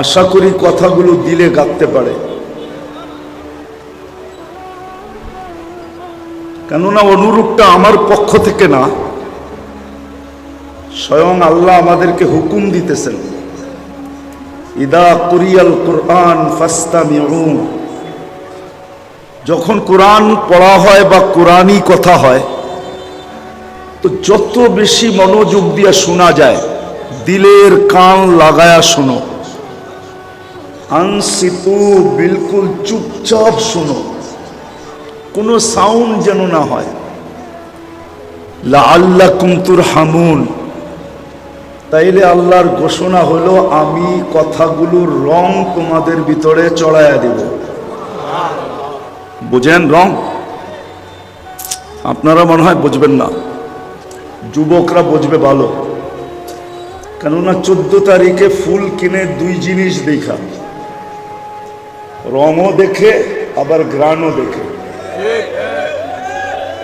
আশা করি কথাগুলো দিলে গাঁথতে পারে। কেননা অনুরূপটা আমার পক্ষ থেকে না, স্বয়ং আল্লাহ আমাদেরকে হুকুম দিতেছেন, ইদা কুরিয়াল কুরআন ফাসতামিউ, যখন কোরআন পড়া হয় বা কোরআনই কথা হয় তো যত বেশি মনোযোগ দিয়ে শোনা যায়, দিলের কান লাগায়া শোনো, আনসিতু, বিলকুল চুপচাপ শোনো, কোনো সাউন্ড যেন না হয়, লাআল্লাকুম তুরহামুন। তাইলে আল্লাহর ঘোষণা হলো আমি কথাগুলোর রং তোমাদের ভিতরে চড়াইয়া দেব। বুঝেন রং? আপনারা মনে হয় বুঝবেন না, যুবকরা বুঝবে ভালো। কেননা 14 তারিখে ফুল কিনে দুই জিনিস দেখা, রঙও দেখে আবার গ্রানও দেখে।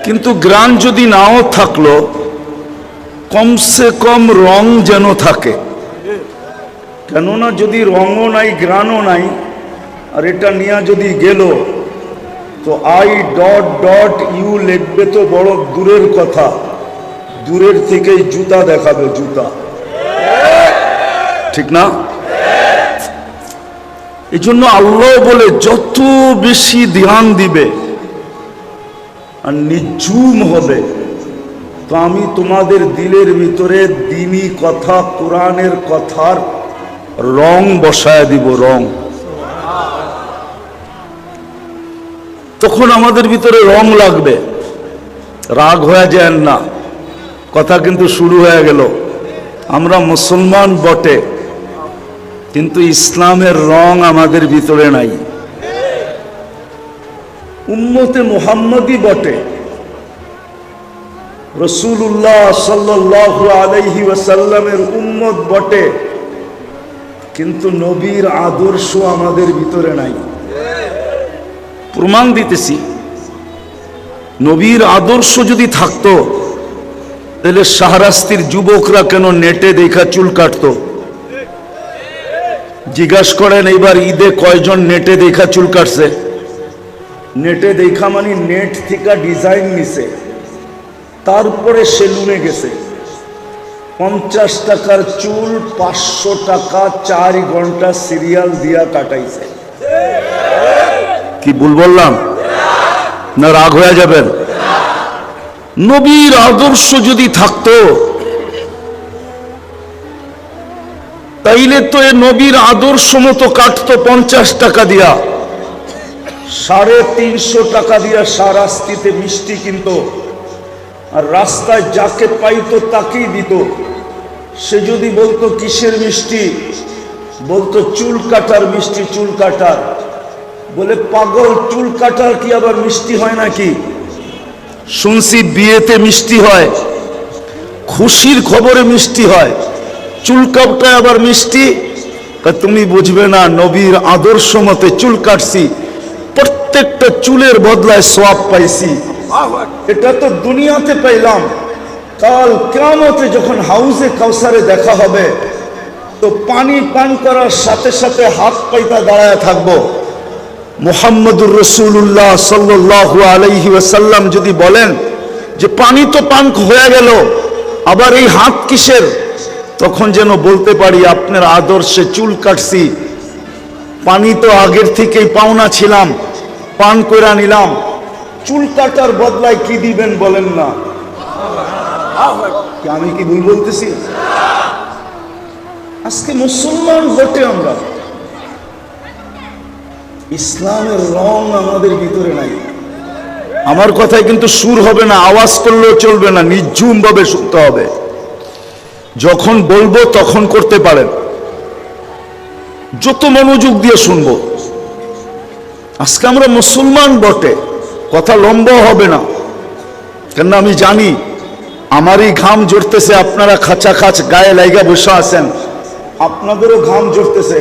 কিন্তু গ্রান যদি নাও থাকলো, কমসে কম রং যেন থাকে। কেননা যদি রঙও নাই গ্রানও নাই আর এটা নিয়ে যদি গেল তো I.U লিখবে তো বড় দূরের কথা, দূরের থেকেই জুতা দেখাবে, জুতা। ঠিক না? এই জন্য আল্লাহ বলে যত বেশি ধ্যান দিবে আর নিঝুম হবে তো আমি তোমাদের দিলের ভিতরে দ্বীনি কথা, কোরআনের কথার রং বসায় দিব, রং। তখন আমাদের ভিতরে রং লাগবে, রাগ হয়ে যায় না। কথা কিন্তু শুরু হয়ে গেল, আমরা মুসলমান বটে কিন্তু ইসলামের রং আমাদের ভিতরে নাই। উম্মতে মুহাম্মদী বটে, রাসূলুল্লাহ সাল্লাল্লাহু আলাইহি ওয়াসাল্লামের উম্মত বটে, কিন্তু নবীর আদর্শ আমাদের ভিতরে নাই। প্রমাণ দিতেছি, নবীর আদর্শ যদি থাকতো তাহলে শাহরাস্তির যুবকরা কেন নেটে দেখা চুল কাটতো? জিজ্ঞাসা করেন এইবার ঈদে কয়জন নেটে দেখা চুল কাটছে? নেটে দেখা মানে নেট থেকে ডিজাইন নিছে, তারপরে সেলুনে গেছে, 50 টাকার চুল 500 টাকা 4 ঘন্টা সিরিয়াল দিয়া কাটাইছে। কি ভুল বললাম না? রাগ হয়ে যাবেন? নবীর আদর্শ যদি থাকতো তাইলে তো এ নবীর আদর্শ মতো কাটতো 50 টাকা দিয়া, 350 টাকা দিয়া শাহরাস্তিতে মিষ্টি কিনতো আর রাস্তায় যাকে পাইতো তাকেই দিত। সে যদি বলতো কিসের মিষ্টি, বলতো চুল কাটার মিষ্টি, চুল কাটার। বলে পাগল, চুল কাটার কি আবার মিষ্টি হয় নাকি? শুনছি বিয়েতে মিষ্টি হয়, খুশির খবরে মিষ্টি হয়, চুল কাটায় আবার মিষ্টি। তুমি বুঝবে না, নবীর আদর্শ মতে চুল কাটছি, প্রত্যেকটা চুলের বদলায় সওয়াব পাইছি। এটা তো দুনিয়াতে পাইলাম, কাল কিয়ামতে যখন হাউজে কাউসারে দেখা হবে তো পানি পান করার সাথে সাথে হাত পাইতা দাঁড়ায় থাকবো। মুহাম্মদুর রাসূলুল্লাহ সাল্লাল্লাহু আলাইহি ওয়াসাল্লাম যদি বলেন যে পানি তো পান হয়ে গেল, আবার এই হাত কিসের? তখন যেন বলতে পারি আপনার আদর্শে চুল কাটছি, পানি তো আগের থেকেই পাওনা ছিলাম, পান করে নিলাম, চুল কাটার বদলায় কি দিবেন বলেন না? আমি কি ভুল বলতেছি? আজকে মুসলমান বটে আমরা, ইসলামের রং আমাদের ভিতরে নাই। আমার কথায় কিন্তু সুর হবে না, আওয়াজ করলেও চলবে না, নিঝুম ভাবে শুনতে হবে। যখন বলবো তখন করতে পারেন, যত মনোযোগ দিয়ে শুনবো। আজকে আমরা মুসলমান বটে, কথা লম্বা হবে না, কেন আমি জানি আমারই ঘাম ঝরতেছে, আপনারা খাঁচা খাঁচ গায়ে লাইগা বসে আছেন, আপনাদেরও ঘাম ঝরতেছে।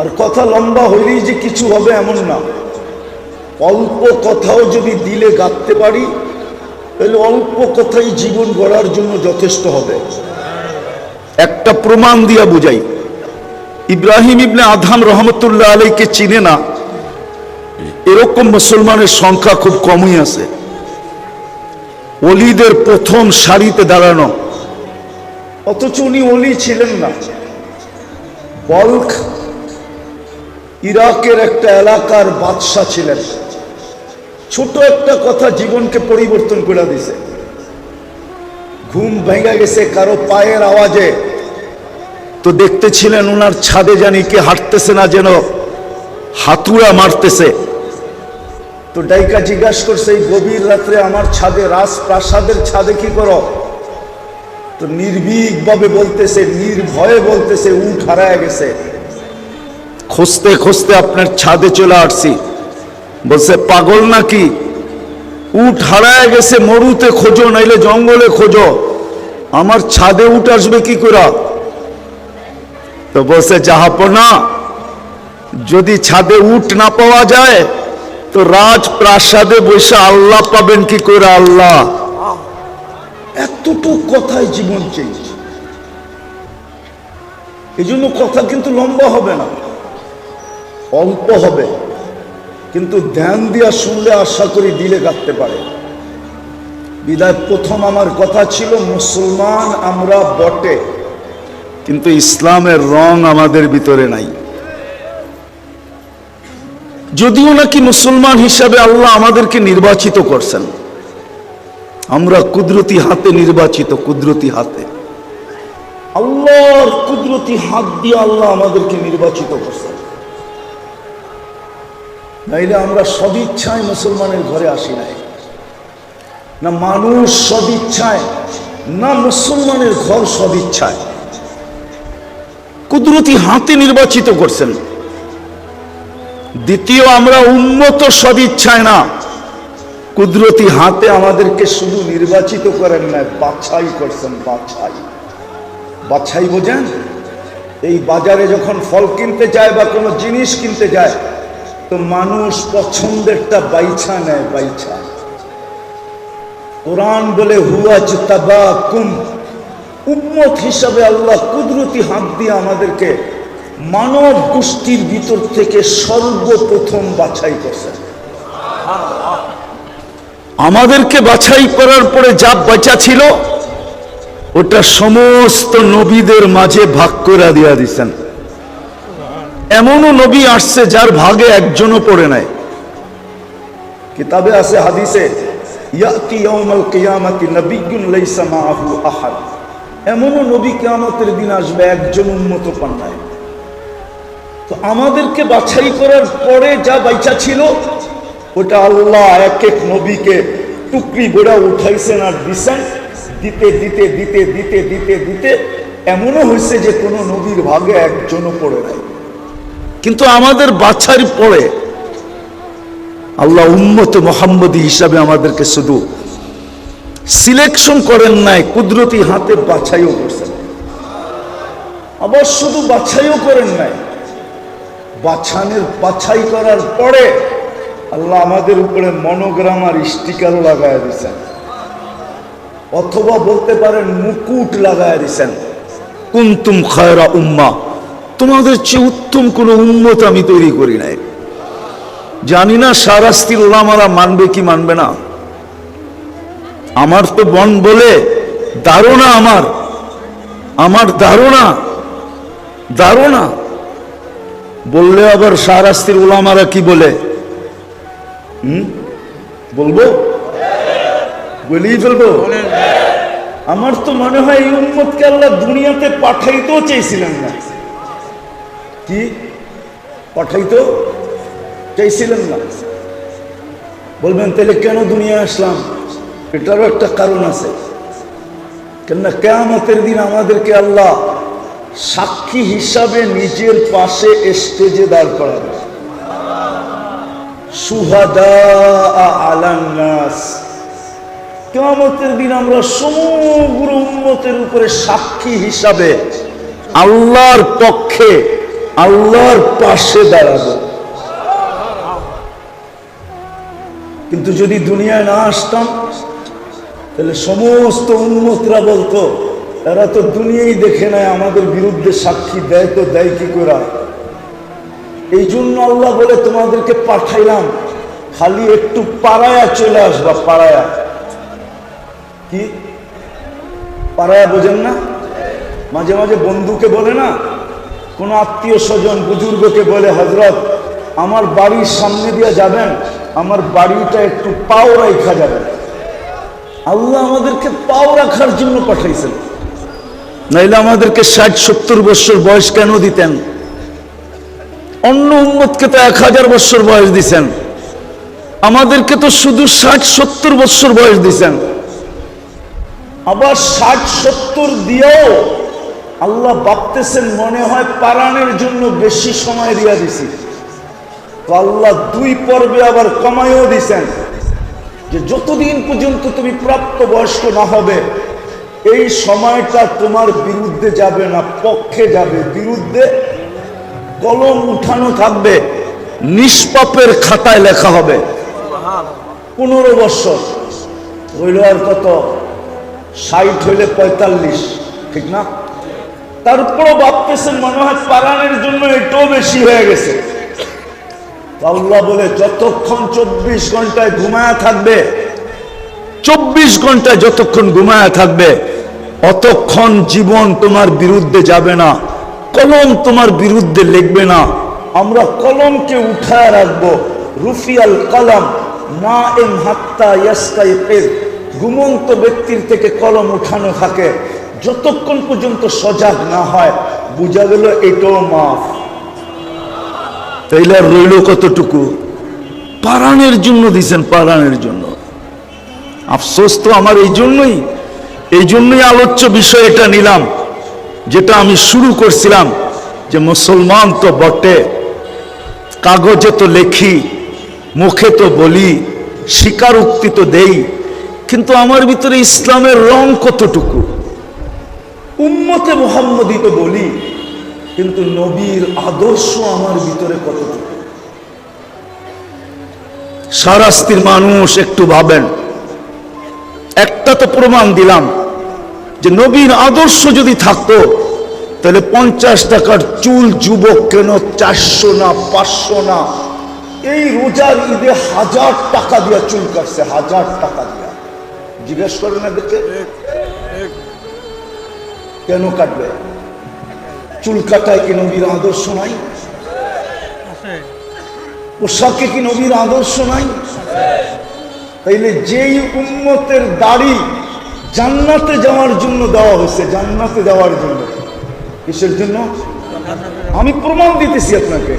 আর কথা লম্বা হইলেই যে কিছু হবে এমন না, অল্প কথাও যদি দিলে গাঁথতে পারি তাহলে অল্প কথাই জীবন গড়ার জন্য যথেষ্ট হবে। একটা প্রমাণ দিয়া বুঝাই, ইব্রাহিম ইবনে আদহাম রহমতুল্লাহ আলাইকে চিনে না এরকম মুসলমানের সংখ্যা খুব কমই আছে। ওলিদের প্রথম সারিতে দাঁড়ানো, অথচ উনি ওলি ছিলেন না। বলখ ইরাকের একটা এলাকার বাদশাহ ছিলেন। ছোট একটা কথা জীবনকে পরিবর্তন করে দিছে। ঘুম ভেঙে গেছে কারো পায়ের আওয়াজে, তো দেখতেছিলেন ওনার ছাদে জানি কে হাঁটতেছে না, যেন হাতুড়া মারতেছে। তো ডাইকা জিজ্ঞাসা করছে, এই গভীর রাত্রে আমার ছাদে, রাজপ্রাসাদের ছাদে কি করো? তো নির্ভীক ভাবে বলতেছে, নির্ভয়ে বলতেছে, উট হারায় গেছে, খুঁজতে খুঁজতে আপনার ছাদে চলে আসছি। বলছে পাগল নাকি? উট হারায় গেছে, মরুতে খোঁজো নাইলে জঙ্গলে খোঁজো, আমার ছাদে উট আসবে কি করে? তো বলছে জাহাপনা, যদি ছাদে উট না পাওয়া যায় তো রাজপ্রাসাদে বসে আল্লাহ পাবেন কি করে? আল্লাহ। এতটুকু কথায় জীবন চেঞ্জ। এই জন্য কথা কিন্তু লম্বা হবে না, অল্প হবে, কিন্তু ধ্যান দিয়া শুনলে আশা করি দিলে কাটতে পারে। বিদায় প্রথম আমার কথা ছিল, মুসলমান আমরা বটে, কিন্তু ইসলামের রং আমাদের ভিতরে নাই। যদিও নাকি মুসলমান হিসাবে আল্লাহ আমাদেরকে নির্বাচিত করছেন, আমরা কুদরতি হাতে নির্বাচিত, কুদরতি হাতে, আল্লাহর কুদরতি হাত দিয়ে আল্লাহ আমাদেরকে নির্বাচিত করছেন। নাইলে আমরা সদিচ্ছায় মুসলমানের ঘরে আসি নাই, না মানুষ সদিচ্ছায়, না মুসলমানের ঘর সদিচ্ছায়, কুদরতি হাতে নির্বাচিত করছেন। দ্বিতীয়, আমরা উম্মত সদিচ্ছায় না, কুদরতি হাতে আমাদেরকে শুধু নির্বাচিত করেন না, বাছাই করছেন। বাছাই বোঝেন? এই বাজারে যখন ফল কিনতে যায় বা কোনো জিনিস কিনতে যায়, তো মানুষ পছন্দেরটা বাইছা নেয়, বাইছা। কোরআন বলে হুয়াজ তাবাকুম, উম্মত হিসাবে আল্লাহ কুদরতি হাত দিয়ে আমাদেরকে মানব গোষ্ঠীর ভিতর থেকে সর্বপ্রথম বাছাই করছেন। আমাদেরকে বাছাই করার পরে যা বাঁচা ছিল ওটা সমস্ত নবীদের মাঝে ভাগ করে দিয়া দিচ্ছেন। এমনও নবী আসছে যার ভাগে একজনও পড়ে নাই। কিতাবে আছে, হাদিসে, ইয়াতি ইয়াউমাল কিয়ামাতি নাবিয়্যুন লাইসা মাআহু আহাদ, এমনও নবী কিয়ামতের দিন আসবে একজন উম্মত পান নাই। তো আমাদেরকে বাছাই করার পরে যা বাইচা ছিল ওটা আল্লাহ এক এক নবীকে টুকরি গোড়া উঠাইছেন আর দিছেন। দিতে দিতে দিতে দিতে দিতে দিতে এমনও হয়েছে যে কোনো নবীর ভাগে একজনও পড়ে নাই। কিন্তু আমাদের বাছার পরে আল্লাহ উম্মত মুহাম্মদী হিসাবে আমাদেরকে শুধু সিলেকশন করেন নাই, কুদরতি হাতে বাছাইও করছেন। আবার শুধু বাছাইও করেন নাই, বাছাই করার পরে আল্লাহ আমাদের উপরে মনোগ্রাম আর স্টিকারও লাগায় দিয়েছেন, অথবা বলতে পারেন মুকুট লাগায় দিয়েছেন। কুনতুম খায়রা উম্মাহ, তোমাদের চেয়ে উত্তম কোন উম্মত আমি তৈরি করি নাই। জানি না শাহরাস্তির উলামারা মানবে কি মানবে না। আমার তো বন বলে ধারণা, আমার ধারণা বললে আবার শাহরাস্তির উলামারা কি বলে বলবো, বলেই ফেলবো। আমার তো মনে হয় এই উম্মতকে আল্লাহ দুনিয়াতে পাঠাইতেও চেয়েছিলেন না। কি পাঠাইতেও চাইছিলেন না? বলবেন তাহলে কেন দুনিয়া আসলাম? এটারও একটা কারণ আছে। কেননা কিয়ামতের দিন আমাদেরকে আল্লাহ সাক্ষী হিসাবে নিজের পাশে স্টেজে দাঁড় করাবে। শুহাদা আলান নাস, কিয়ামতের দিন আমরা সমগ্র উম্মতের উপরে সাক্ষী হিসাবে আল্লাহর পক্ষে, আল্লাহর পাশে দাঁড়াবো। কিন্তু যদি দুনিয়ায় না আসতাম তাহলে সমস্ত উম্মতরা বলতো এরা তো দুনিয়াই দেখে নাই, আমাদের বিরুদ্ধে সাক্ষী দেয় তো দেয় কি করে। এই জন্য আল্লাহ বলে তোমাদেরকে পাঠাইলাম, খালি একটু পাড়ায়া চলে আসবা। পাড়ায়া কি? পাড়ায়া বোঝেন না? মাঝে মাঝে বন্ধুকে বলে না, কোন আত্মীয় স্বজন বুজুর্গকে বলে, হযরত আমার বাড়ির সামনে দিয়ে যাবেন, আমার বাড়িটা একটু পাও রাখা যাবে। আল্লাহ আমাদেরকে পাও রাখার জন্য পাঠাইছেন, নাইলে আমাদেরকে 60-70 বছর বয়স কেন দিতেন? অন্য উম্মতকে তো 1000 বছর বয়স দিছেন, আমাদেরকে তো শুধু 60-70 বছর বয়স দিছেন। আবার 60-70 দিয়েও আল্লাহ ভাবতেছেন মনে হয় পারানের জন্য বেশি সময় দিয়া দিছি। তো আল্লাহ 2 পর্বে আবার কমাইও দিছেন, যে যতদিন পর্যন্ত তুমি প্রাপ্ত বয়স্ক না হবে এই সময়টা তোমার বিরুদ্ধে যাবে না, পক্ষে যাবে। বিরুদ্ধে কলম উঠানো থাকবে, নিষ্পাপের খাতায় লেখা হবে। 15 বছর হইল, আর কত? 60 হইলে 45, ঠিক না? তারপরও ভাবতেছেন মনে হয় পারানের জন্য এটাও বেশি হয়ে গেছে। আল্লাহ বলে যতক্ষণ 24 ঘন্টায় ঘুমায়া থাকবে, 24 ঘন্টায় যতক্ষণ ঘুমায়া থাকবে অতক্ষণ জীবন তোমার বিরুদ্ধে যাবে না, কলম তোমার বিরুদ্ধে লিখবে না। আমরা কলমকে উঠায় রাখবো। রুফিয়াল কলম নাইম হাত্তা ইয়াস্তাইকিজ, ঘুমন্ত ব্যক্তির থেকে কলম উঠানো থাকে যতক্ষণ পর্যন্ত সজাগ না হয়। বুঝা গেল এটাও মাফ। তাইলে রইল কতটুকু? পারানের জন্য দিছেন, পারানের জন্য। আফসোস তো আমার এই জন্যই আলোচ্য বিষয় এটা নিলাম, যেটা আমি শুরু করছিলাম, যে মুসলমান তো বটে, কাগজে তো লেখি, মুখে তো বলি, স্বীকারোক্তি তো দেই, কিন্তু আমার ভিতরে ইসলামের রং কতটুকু? উম্মতে মুহাম্মদী তো বলি, কিন্তু নবীর আদর্শ আমার ভিতরে কতটুকু? সারাস্তির মানুষ একটু ভাবেন। একটা তো প্রমাণ দিলাম যে নবীর আদর্শ যদি থাকতো তাহলে 50 টাকার চুল যুবক কেন 400 না 500 না? এই রোজার ঈদে 1000 টাকা দিয়া চুল কাটছে, 1000 টাকা দিয়া। জিজ্ঞেস করেন এদেরকে কেন কাটবে? চুল কাটায় কি নবীর আদর্শ নাই? পোশাকে কি নবীর আদর্শ নাই? তাইলে যেই উম্মতের দাড়ি জান্নাতে যাওয়ার জন্য দেওয়া হয়েছে, জান্নাতে যাওয়ার জন্য, কিসের জন্য? আমি প্রমাণ দিতেছি আপনাকে।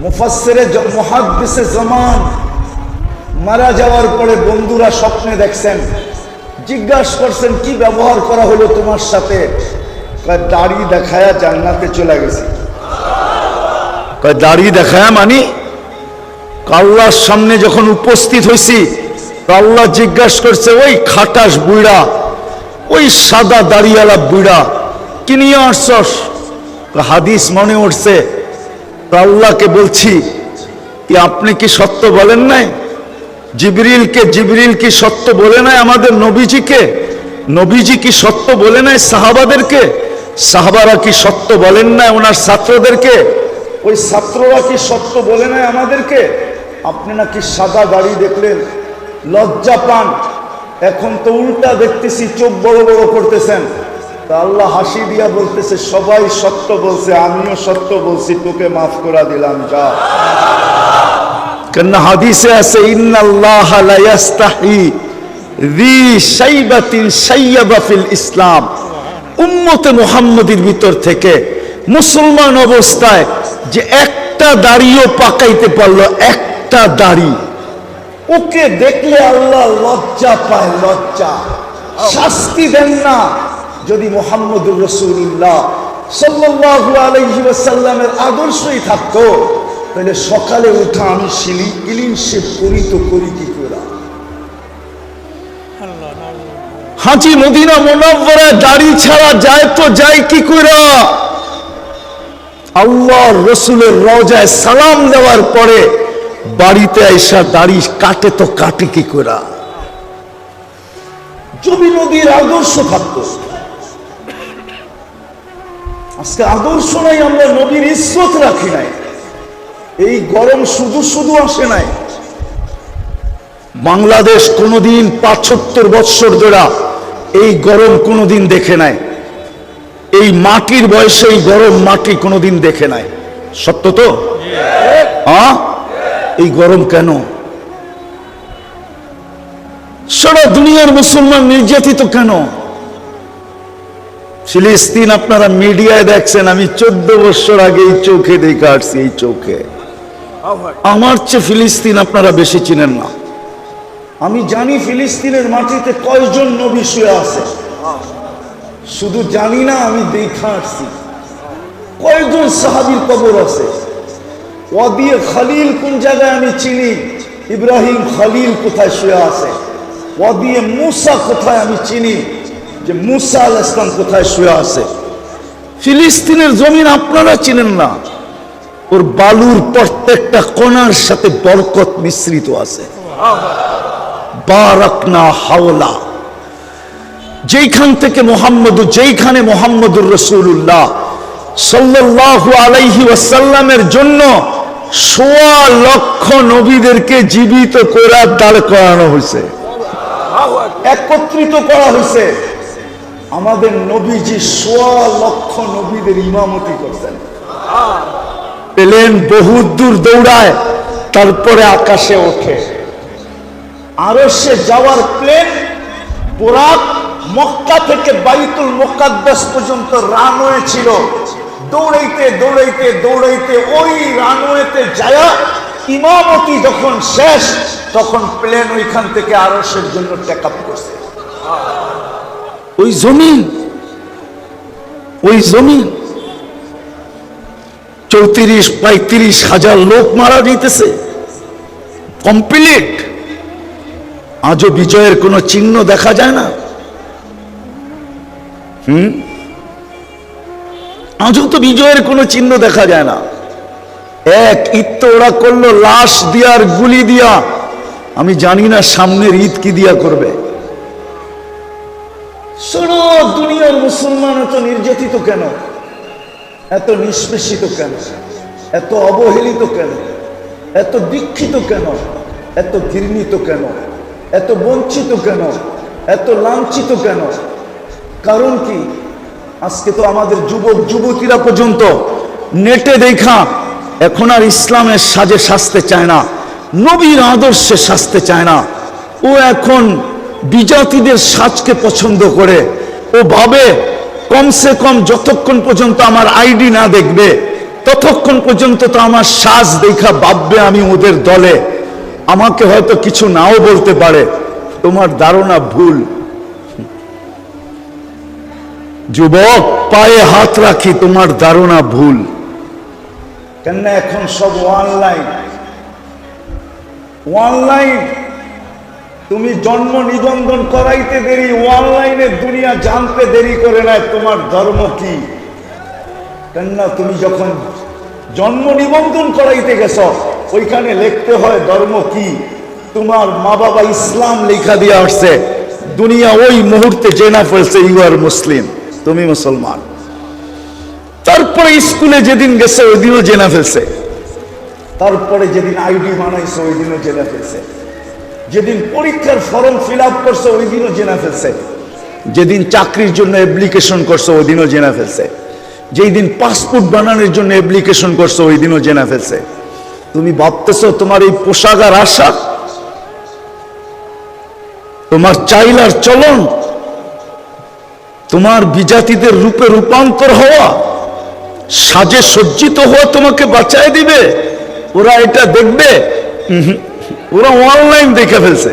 মুফাসসিরে মুহাদ্দিসে জামান মারা যাওয়ার পরে বন্ধুরা স্বপ্নে দেখছেন, জিজ্ঞাসা করছেন কি ব্যবহার করা হলো তোমার সাথে? কয় দাড়ি দেখায়া জান্নাতে চলে গেছে। কয় দাড়ি দেখায়া মানে? আল্লাহর সামনে যখন উপস্থিত হয়েছি, আল্লাহ জিজ্ঞাসা করছে, ওই খাটাস বুইড়া, ওই সাদা দাড়িওয়ালা বুইড়া কি নিয়ে আসছস? হাদিস মনে উঠছে। আল্লাহকে বলছি, আপনি কি সত্য বলেন নাই? জিবরিল কি সত্য বলে নাই আমাদের নবীজিকে? নবীজি কি সত্য বলে নাই সাহাবাদেরকে? সাহাবারা কি সত্য বলেন নাই ওনার ছাত্রদেরকে? ওই ছাত্ররা কি সত্য বলে নাই আমাদেরকে? আপনি নাকি সাদা দাড়ি দেখলেন লজ্জা পান, এখন তো উল্টা দেখতেছি চোখ বড় বড় করতেছেন। তা আল্লাহ হাসি দিয়া বলতেছে, সবাই সত্য বলছে, আমিও সত্য বলছি, তোকে মাফ করে দিলাম, যা। কেন হাদিসে আছে, ইন্নাল্লাহ লা ইয়াস্তাহি যী শাইবাতিন শাইয়াবা ফিল ইসলাম। উম্মতে মুহাম্মদীর ভিতর থেকে মুসলমান অবস্থায় যে একটা দাড়িও পাকাইতে পারলো, একটা দাড়ি, ওকে দেখলে আল্লাহ লজ্জা পায়, লজ্জা। শাস্তি দেন না। যদি মুহাম্মদুর রাসূলুল্লাহ সাল্লাল্লাহু আলাইহি ওয়াসাল্লামের আদর্শই থাকতো, তাহলে সকালে উঠা আমি ক্লিন শেভ করি তো করি কি করে? হাজী মদিনা মুনাওয়ারায় দাড়ি ছাড়া যায় তো যায় কি করে? আল্লাহর রাসূলের রওজায় সালাম দেওয়ার পরে বাড়িতে আইসা দাড়ি কাটে তো কাটে কি করে? যদি নবীর আদর্শ থাকতো, আজকে আদর্শ নাই, আমরা নবীর ইজ্জত রাখি নাই। এই গরম শুধু শুধু আসে নাই। বাংলাদেশ কোনোদিন ৭৫ বৎসর ধরে এই গরম কোনোদিন দেখে নাই। এই মাটির বয়সে এই গরম মাটি কোনোদিন দেখে নাই। সত্য তো? এই গরম কেন? সারা দুনিয়ার মুসলমান নির্যাতিত কেন? ফিলিস্তিন আপনারা মিডিয়ায় দেখছেন, আমি 14 বছর আগে এই চোখে দেখে আসছি। এই চোখে আমার চেয়ে ফিলিস্তিন আপনারা বেশি চিনেন না। আমি জানি ফিলিস্তিনের মাটিতে কয়জন নবী শুয়ে আছে, শুধু জানি না, আমি দেখে আসছি কয়জন সাহাবীর কবর আছে। ওয়াদিয়ে খালিল কোন জায়গায় আমি চিনি, ইব্রাহিম খালিল কোথায় শুয়ে আছে। ওয়াদিয়ে মুসা কোথায় আমি চিনি, যে মুসা আলাইহিস সালাম কোথায় শুয়ে আছে। ফিলিস্তিনের জমিন আপনারা চিনেন না, ওর বালুর প্রত্যেকটা কোণার সাথে বরকত মিশ্রিত আছে। বারাকনা হাওলা, যেখানে মুহাম্মদুর রাসূলুল্লাহ সাল্লাল্লাহু আলাইহি ওয়াসাল্লামের জন্য ১৬ লক্ষ নবীদেরকে জীবিত করে দাঁড় করানো হয়েছে, একত্রিত করা হয়েছে। আমাদের নবীজি ১৬ লক্ষ নবীদের ইমামতি করছেন। প্লেন বহুত দূর দৌড়ায়, তারপরে আকাশে ওঠে। আরশে যাওয়ার প্লেন বুরাক মক্কা থেকে বাইতুল মুকাদ্দাস পর্যন্ত রানওয়ে ছিল। দৌড়াইতে দৌড়াইতে দৌড়াইতে ওই রানওয়েতে যায় ইমামতি যখন শেষ, তখন প্লেন ওইখান থেকে আরশের জন্য টেক আপ করছে। ওই জমিন ৩৪-৩৫ হাজার লোক মারা যাইতেছে কমপ্লিট। আজও বিজয়ের কোনো চিহ্ন দেখা যায় না। আজও তো বিজয়ের কোনো চিহ্ন দেখা যায় না। এক ঈদ তো ওরা করলো লাশ দিয়া আর গুলি দিয়া, আমি জানি না সামনের ঈদ কি দিয়া করবে। সারা দুনিয়ার মুসলমান এত নির্যাতিত কেন, এত নিষ্পেষিত কেন, এত অবহেলিত কেন, এত দীক্ষিত কেন, এত ঘৃণিত কেন, এত বঞ্চিত কেন, এত লাঞ্ছিত কেন? কারণ কি? আজকে তো আমাদের যুবক যুবতীরা পর্যন্ত নেটে দেখা এখন আর ইসলামের সাজে সাজতে চায় না, নবীর আদর্শে সাজতে চায় না। ও এখন বিজাতিদের সাজকে পছন্দ করে। ও ভাবে কমসে কম যতক্ষণ পর্যন্ত আমার আইডি না দেখবে, ততক্ষণ পর্যন্ত তো আমার সাজ দেখা ভাববে আমি ওদের দলে। আমাকে হয়তো কিছু নাও বলতে পারে। তোমার ধারণা ভুল। যুবক, পায়ে হাত রাখি, তোমার ধারণা ভুল। কেন এখন সব অনলাইন। তুমি জন্ম নিবন্ধন করাইতে দেরি, অনলাইনে দুনিয়া জানতে দেরি করে না তোমার ধর্ম কি। কেননা তুমি যখন জন্ম নিবন্ধন করাইতে গেছ, ওইখানে লিখতে হয় ধর্ম কি। তোমার মা বাবা ইসলাম লেখা দিয়ে আসছে, দুনিয়া ওই মুহূর্তে জেনা ফেলছে ইউ আর মুসলিম, তুমি মুসলমান। তারপরে স্কুলে যেদিন গেছে ওই দিনও জেনা ফেলছে, তারপরে যেদিন আইডি বানাইছে ওই দিনও জেনা ফেলছে, যেদিন পরীক্ষার ফর্ম ফিল আপ করছে ওই দিনও জেনা ফেলছে, যেদিন চাকরির জন্য অ্যাপ্লিকেশন করছে ওই দিনও জেনা ফেলছে, যেই দিন পাসপোর্ট বানানোর জন্য অ্যাপ্লিকেশন করছে ওই দিনও জেনা ফেলছে। তুমি ভাবতেছো তোমার এই পোশাক আর আশা, তোমার চাইল আর চলন, তোমার বিজাতিদের রূপে রূপান্তর হওয়া, সাজে সজ্জিত হওয়া তোমাকে বাঁচায় দিবে? ওরা এটা দেখবে? ওরা অনলাইন দেখে ফেলছে,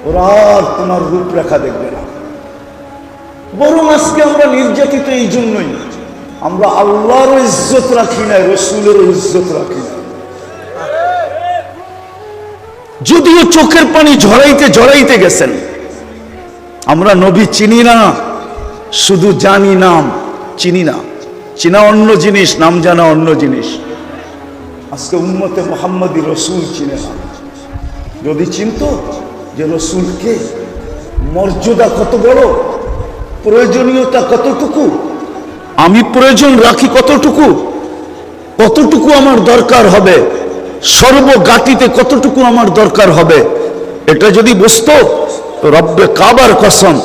ওরা আর তোমার রূপরেখা দেখবে না। বরং আজকে আমরা নির্যাতিত এই জন্যই, আমরা আল্লাহরও ইজ্জত রাখি না, রসুলেরও ইজ্জত রাখি না। যদিও চোখের পানি ঝরাইতে ঝরাইতে গেছেন। আমরা নবী চিনি না, শুধু জানি নাম, চিনি না। চিনা অন্য জিনিস, নাম জানা অন্য জিনিস। আজকে উম্মতে মুহাম্মদী রসুল চিনে না। যদি চিনতো যে রসুলকে মর্যাদা কত বড়, প্রয়োজনীয়তা কতটুকু, আমি প্রয়োজন রাখি কতটুকু, কতটুকু আমার দরকার হবে, সর্বগাতিতে কতটুকু আমার দরকার হবে, এটা যদি বুঝতো তো রব্বে কাবার কসম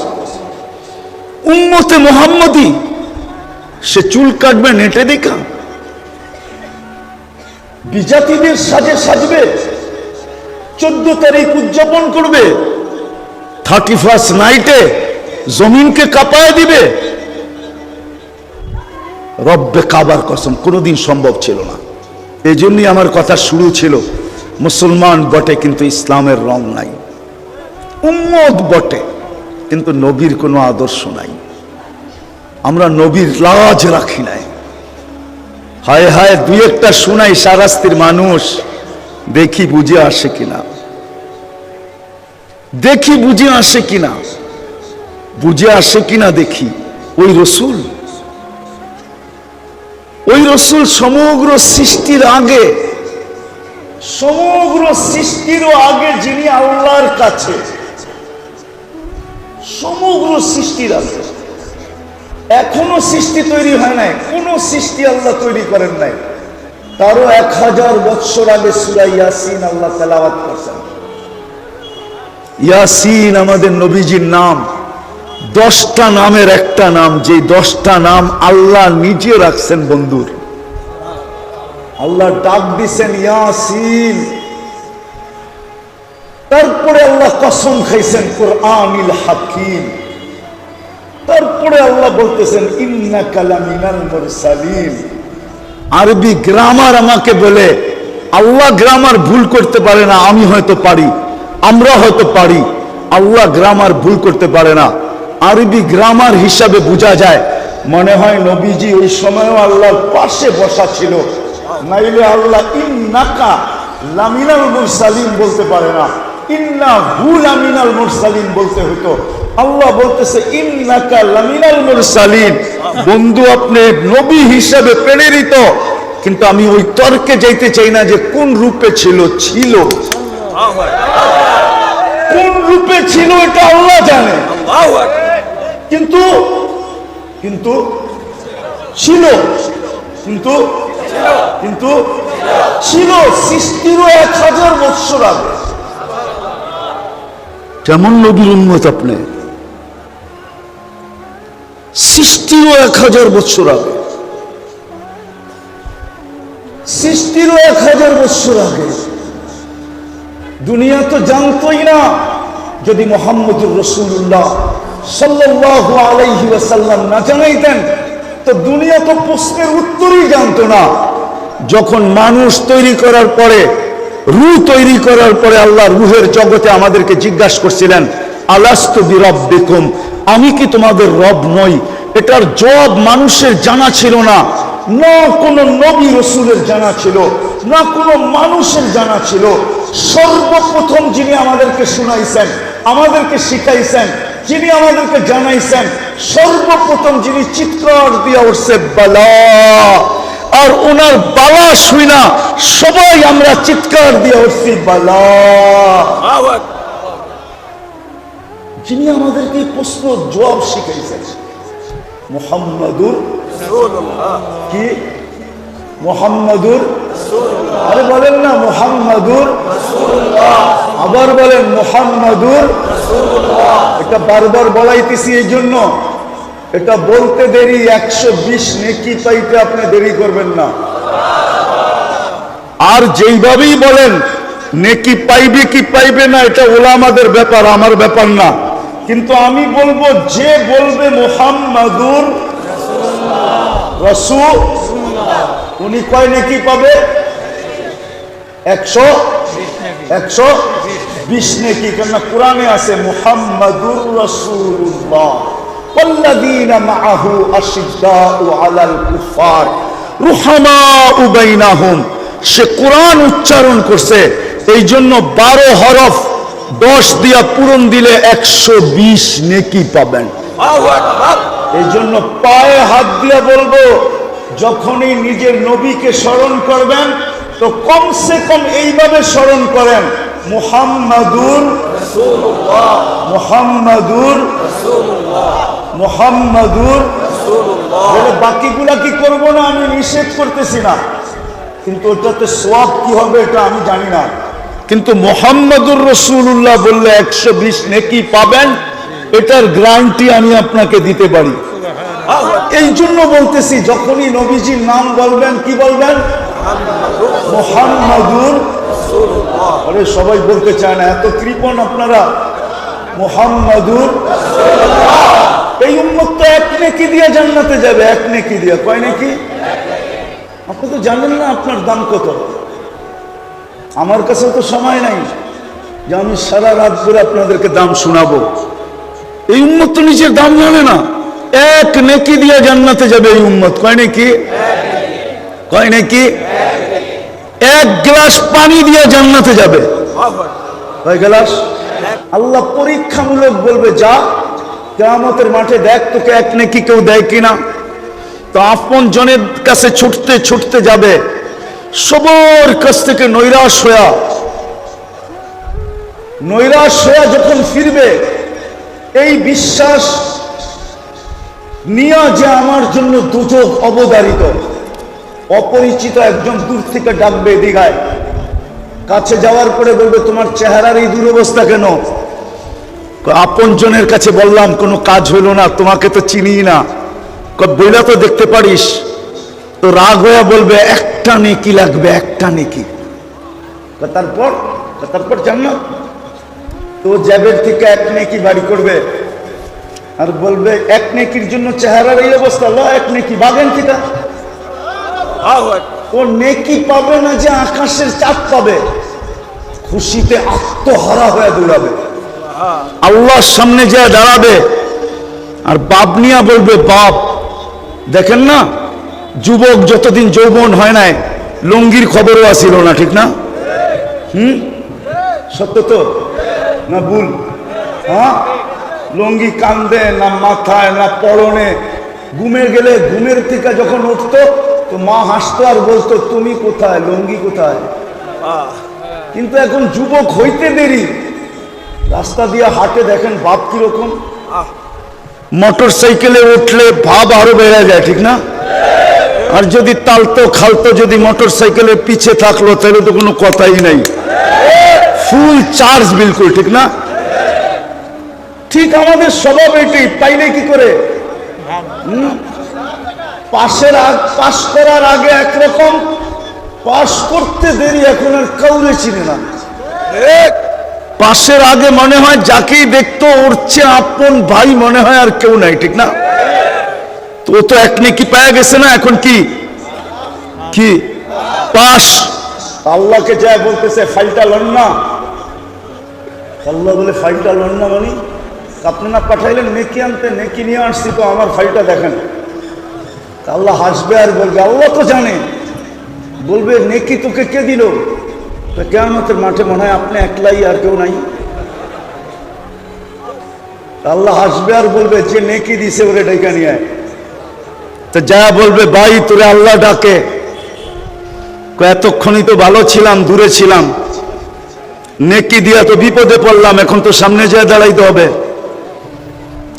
উম্মতে মুহাম্মদী সে চুল কাটবে নেটে দেখা, বিজাতিদের সাজে সাজবে, 14 তারিখ উদযাপন করবে, 31st নাইটে জমিনকে কাঁপায় দিবে। রব্বে কাবার কসম কোনোদিন সম্ভব ছিল না। এই জন্যই আমার কথা শুরু ছিল, মুসলমান বটে কিন্তু ইসলামের রং নাই, উম্মত বটে কিন্তু নবীর কোনো আদর্শ নাই, আমরা নবীর লাজ রাখি নাই। হায় হায়, দুই একটা শোনাই সারাস্তির মানুষ, দেখি বুঝে আসে কিনা, দেখি বুঝে আসে কিনা, বুঝে আসে কিনা দেখি। ওই রসুল, ওই রসুল সমগ্র সৃষ্টির আগে, সমগ্র সৃষ্টিরও আগে যিনি আল্লাহর কাছে, সমগ্র সৃষ্টির আগে, এখনো সৃষ্টি তৈরি হয় নাই, কোন সৃষ্টি আল্লাহ তৈরি করেন নাই, তারও 1000 বৎসর আগে সূরা ইয়াসিন আল্লাহ তেলাওয়াত করেছেন। ইয়াসিন আমাদের নবীজির নাম, 10টা নামের একটা নাম, যে 10টা নাম আল্লাহ নিজে রাখছেন বন্ধুর। আল্লাহ ডাক দিছেন ইয়াসিন, তারপরে আল্লাহ কসম খাইছেন কুরআনিল হাকিম, তারপরে আল্লাহ বলতেছেন ইন্নাকা লামিনাল মুরসালিন। আরবি গ্রামার আমাকে বলে, আল্লাহ গ্রামার ভুল করতে পারে না, আমি হয়তো পারি, আমরা হয়তো পারি, আল্লাহ গ্রামার ভুল করতে পারে না। আরবি গ্রামার হিসাবে বোঝা যায় মনে হয় নবীজি ওই সময়ও আল্লাহর পাশে বসা ছিল, নাইলে আল্লাহ ইন্নাকা লামিনাল মুরসালিন বলতে পারে না, ইন্নাহু লামিনাল মুরসালিন বলতে হতো। আল্লাহ বলতেছে ইন্নাকা লামিনাল মুরসালিন, বন্ধু আপনি নবী হিসাবে প্রেরিত। কিন্তু আমি ওই তর্কে যাইতে চাই না যে কোন রূপে ছিল, ছিল কোন রূপে ছিল এটা আল্লাহ জানে, কিন্তু কিন্তু ছিল, কিন্তু কিন্তু ছিল সৃষ্টিরও 1000 বৎসর আগে। কেমন নবীর উম্মত আপনি, সৃষ্টিরও 1000 বৎসর আগে, সৃষ্টিরও 1000 বৎসর আগে। দুনিয়া তো জানতোই না, যদি মুহাম্মদুর রাসূলুল্লাহ সাল্লাল্লাহু আলাইহি ওয়াসাল্লাম না জানাইতেন তো দুনিয়া তো প্রশ্নের উত্তরই জানতো না। যখন মানুষ তৈরি করার পরে, রূহ তৈরি করার পরে আল্লাহ রূহের জগতে আমাদেরকে জিজ্ঞাসা করছিলেন আলাস্তু বিরাব্বিকুম, আমি কি তোমাদের রব নই? এটার জবাব মানুষের জানা ছিল না, না কোনো নবী রসুলের জানা ছিল, না কোনো মানুষের জানা ছিল। সর্বপ্রথম যিনি আমাদেরকে শুনাইছেন, আমাদেরকে শিখাইছেন, যিনি আমাদেরকে জানাইছেন, সর্বপ্রথম যিনি চিৎকার দিয়ে উঠছে বালা, আর ওনার বালা শুই না সবাই আমরা চিৎকার দিয়ে উঠছি বালা। যিনি আমাদেরকে প্রশ্ন জবাব শিখাইছেন মুহাম্মাদুর রাসূলুল্লাহ, কি মুহাম্মাদুর রাসূলুল্লাহ, আরে বলেন না মুহাম্মাদুর রাসূলুল্লাহ, আবার বলেন মুহাম্মাদুর রাসূলুল্লাহ। এটা বারবার বলাইতেছি এই জন্য, এটা বলতে দেরি 120 নেকি পাইতে আপনি দেরি করবেন না। আর যেইভাবেই বলেন নেকি পাইবে কি পাইবে না এটা ওলামাদের ব্যাপার, আমার ব্যাপার না। কিন্তু আমি বলবো যে বলবে মুহাম্মাদুর রাসূলুল্লাহ উনি কয় নেকি পাবে? 120 নেকি। কেন কোরআনে আছে মুহাম্মাদুর রাসূলুল্লাহ ওয়াল্লাযীনা মাআহু আশিদ্দাউ আলাল কুফার রুহামাউ বাইনাহুম। সে কোরআন উচ্চারণ করছে, এই জন্য 12 হরফ 10 দিয়া পূরণ দিলে 120 নেকি পাবেন। এই জন্য পায়ে হাত দিয়া বলবো, যখনই নিজের নবীকে স্মরণ করবেন তো কমসে কম এইভাবে স্মরণ করেন মুহাম্মাদুর রাসূলুল্লাহ, মুহাম্মাদুর রাসূলুল্লাহ, মুহাম্মাদুর রাসূলুল্লাহ। বলে বাকিগুলা কি করব না, আমি নিষেধ করতেছি না, কিন্তু ওটাতে সওয়াব কি হবে এটা আমি জানি না, কিন্তু মুহাম্মদুর রাসূলুল্লাহ বললে 120 নেকি পাবেন, এটার গ্যারান্টি আমি আপনাকে দিতে পারি। এই জন্য বলতেছি যখনই নবীজির নাম বলবেন কি বলবেন? মুহাম্মাদুর রাসূলুল্লাহ। আরে সবাই বলতে চায় না, এত কৃপণ আপনারা। মুহাম্মাদুর রাসূলুল্লাহ। এই উম্মত তো এক নেকি দিয়ে জান্নাতে যাবে, এক নেকি দিয়ে। কয় নেকি? আপনি তো জানেন না আপনার দাম কত। আমার কাছে তো সময় নাই যে আমি সারা রাত ধরে আপনাদেরকে দাম শোনাবো। এই উম্মত তো নিজের দাম জানে না। এক নেকি দিয়ে জান্নাতে যাবে এই উম্মত। কয় নেকি? কয় নেকি? এক গ্লাস পানি দিয়ে জান্নাতে যাবে। কয় গ্লাস? আল্লাহ পরীক্ষামূলক বলবে যা কিয়ামতের মাঠে দেখ তোকে এক নেকি কেউ দেয় কিনা। তো আপন জনের কাছে ছুটতে ছুটতে যাবে, সবার কাছ থেকে নৈরাশ হয়ে যখন ফিরবে, এই বিশ্বাস নিয়া যে আমার জন্য দুযোগ অবধারিত, অপরিচিত একজন দূর থেকে ডাকবে দিঘায়, কাছে যাওয়ার পরে বলবে তোমার চেহারার এই দুরবস্থা কেন? আপন জনের কাছে বললাম কোনো কাজ হইল না, তোমাকে তো চিনি না। বইলা তো দেখতে পারিস। তো রাগ হয়ে বলবে একটা নেকি লাগবে, একটা নেকি। তারপর জান্নাত। তো জ্যাবের থেকে এক নেকি বাড়ি করবে আর বলবে এক নেকির জন্য চেহারার এই অবস্থা, এক নেকি বাগেন থেকে। ও নেকি পাবে না যে আকাশের চাঁদ পাবে, খুশিতে আত্মহারা হয়ে দৌড়াবে, আল্লাহর সামনে যায় দাঁড়াবে। আর বাপ নিয়া বলবে বাপ দেখেন না, যুবক যতদিন যৌবন হয় নাই লুঙ্গির খবরও আসিল না, ঠিক না? সত্য তো না ভুল? হ্যাঁ, লুঙ্গি কান্দে না মাথায় না পরনে। ঘুমে গেলে ঘুমের থেকে যখন উঠতো তো মা হাসতো আর বলতো তুমি কোথায়, লুঙ্গি কোথায়? কিন্তু এখন যুবক হইতে দেরি, রাস্তা দিয়ে হাঁটে দেখেন বাপ কিরকম। মোটর সাইকেলে উঠলে ভাব আরো বেড়ে যায়, ঠিক না? আর যদি তালতো খালতো যদি মোটর সাইকেলের পিছে থাকলো তাহলে তো কোনো কথাই নাই, ফুল চার্জ বিলকুল, ঠিক না? ঠিক আমাদের স্বভাব এটি। পাইলে কি করে? পাশ করার আগে একরকম, পাশ করতে দেরি এখন আর কাউরে চিনে না। পাশের আগে মনে হয় যাকেই দেখতো ওর চেয়ে আপন ভাই মনে হয় আর কেউ নাই, ঠিক না? তো ও তো এক নেকি পাওয়া গেছে না, এখন কি কি পাশ। আল্লাহকে যায় বলতেছে ফাইলটা লন না। আল্লাহ বলে ফাইলটা লন না মানে আপনি না পাঠাইলেন নেকি আনতে, নেকি নিয়ে আসছি তো আমার ফাইলটা দেখেন। আল্লাহ হাসবে আর বলবে আল্লাহ তো জানে, বলবে নেকি তোকে কে দিল? কিয়ামতের মাঠে মনে হয় আপনি একলাই আর কেউ নাই। আল্লাহ হাসবে আর বলবে যে নেকি দিছে ওরে ডেকে নিয়ে আয়। তো যা বলবে ভাই তোরে আল্লাহ ডাকে, এতক্ষণই তো ভালো ছিলাম, দূরে ছিলাম, নেকি দিয়া তো বিপদে পড়লাম, এখন তো সামনে যায় দাঁড়াইতে হবে।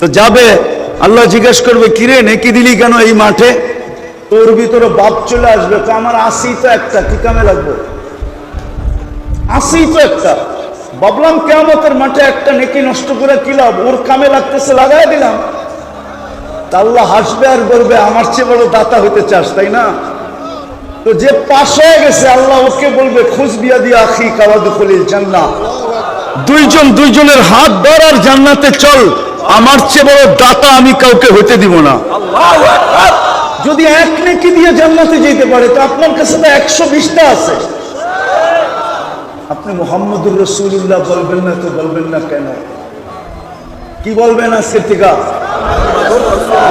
তো যাবে, আল্লাহ জিজ্ঞেস করবে কিরে নেকি দিলি কেন এই মাঠে? তোর ভিতরে বাপ চলে আসবে, তো আমার আসি তো একটা, কি কামে লাগবো? আসি তো একটা। ভাবলাম কিয়ামতের মাঠে একটা নেকি নষ্ট করে কি লাভ, ওর কামে লাগতেছে লাগাই দিলাম। আল্লাহ হাসবে আর বলবে আমার চেয়ে বড় দাতা হইতে চাস তাই না? তো যে পাশ হয়ে গেছে আল্লাহ ওকে বলবে খুশ বিয়া দিয়া আখি কাওয়াদুখুলিল জান্নাহ, দুইজন দুইজনের হাত ধর আর জান্নাতে চল, আমার চেয়ে বড় দাতা আমি কাউকে হইতে দিব না। আল্লাহু আকবার। যদি এক নেকি দিয়ে জান্নাতে যেতে পারে তো আপনার কাছে তো 120টা আছে। আপনি মুহাম্মদুর রাসূলুল্লাহ বলবেন না তো বলবেন না কেন? কি বলবেন আজকে থেকে?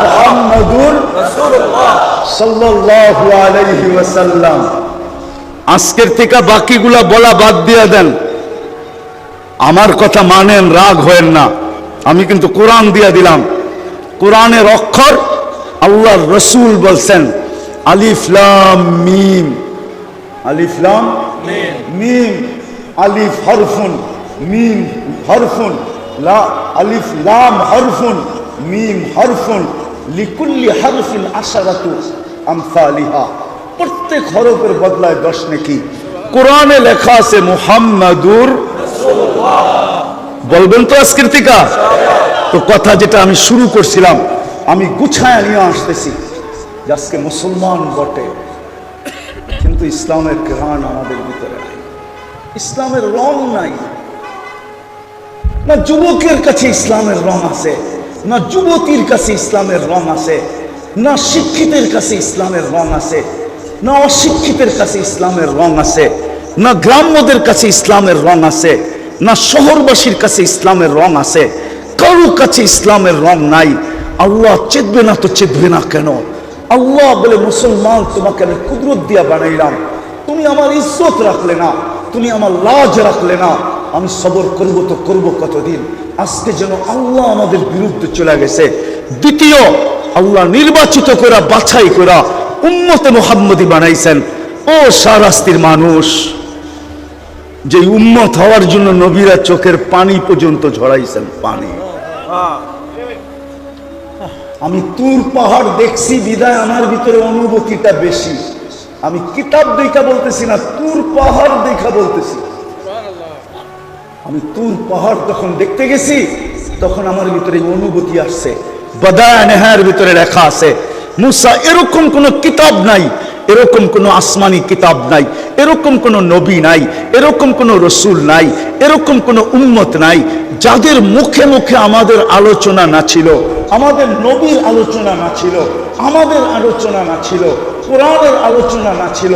মুহাম্মদুর রাসূলুল্লাহ সাল্লাল্লাহু আলাইহি ওয়াসাল্লাম। আজকের থেকে বাকিগুলা বলা বাদ দিয়ে দেন, আমার কথা মানেন, রাগ হয়েন না। আমি কিন্তু কোরআন দিয়ে দিলাম, কোরআনের অক্ষর আল্লাহর রাসূল বলছেন আলিফ লাম মিম, আলিফ লাম মিম, আলিফ হরফুন মিম হরফুন, লা আলিফ লাম হরফুন মিম হরফুন লিকুল্লি হারফিন আশারাতু আমসালিহা, প্রত্যেক হরফের বদলায় 10 নেকি। কোরআনে লেখা আছে মুহাম্মাদুর রাসূলুল্লাহ। বলবেন তো আজকের থেকে? তো কথা যেটা আমি শুরু করছিলাম, আমি গুছায় নিয়ে আসতেছি যে আজকে মুসলমান বটে, কিন্তু ইসলামের ঘ্রাণ আমাদের ভিতরে নাই, ইসলামের রং নাই। না যুবকের কাছে ইসলামের রং আছে, না যুবতীর কাছে ইসলামের রং আছে, না শিক্ষিতের কাছে ইসলামের রং আছে, না অশিক্ষিতের কাছে ইসলামের রং আছে, না গ্রাম্যদের কাছে ইসলামের রং আছে, না শহরবাসীর কাছে ইসলামের রং আছে। কারো কাছে ইসলামের রং নাই। আল্লাহ চেতবে না তো চেতবে না কেন? আল্লাহ বলে, মুসলমান তোমাকে আমি কুদরত দিয়া বানাইলাম, তুমি আমার ইজ্জত রাখলে না, তুমি আমার লাজ রাখলে না, আমি সবর করবো তো করবো কতদিন? আজকে যেন আল্লাহ আমাদের বিরুদ্ধে চলে গেছে। দ্বিতীয়, আল্লাহ নির্বাচিত করা বাছাই করা উম্মতে মুহাম্মদী বানাইছেন। ও শাহরাস্তির মানুষ, যে উম্মত হওয়ার জন্য নবীরা চোখের পানি পর্যন্ত ঝরাইছেন, পানি। আমি তুর পাহাড় দেখছি বিদায় আমার ভিতরে অনুভূতিটা বেশি। আমি কিতাব দেখা বলতেছি না, তুর পাহাড় দেখা বলতেছি। আমি তুর পাহাড় যখন দেখতে গেছি তখন আমার ভিতরে অনুভূতি আসছে। বাদায়া নেহার ভিতরে লেখা আছে, মুসা এরকম কোন কিতাব নাই, এরকম কোন আসমানি কিতাব নাই, এরকম কোন নবী নাই, এরকম কোন রসুল নাই, এরকম কোন উম্মত নাই যাদের মুখে মুখে আমাদের আলোচনা না ছিল, আমাদের নবীর আলোচনা না ছিল, আমাদের আলোচনা না ছিল, কোরআনের আলোচনা না ছিল,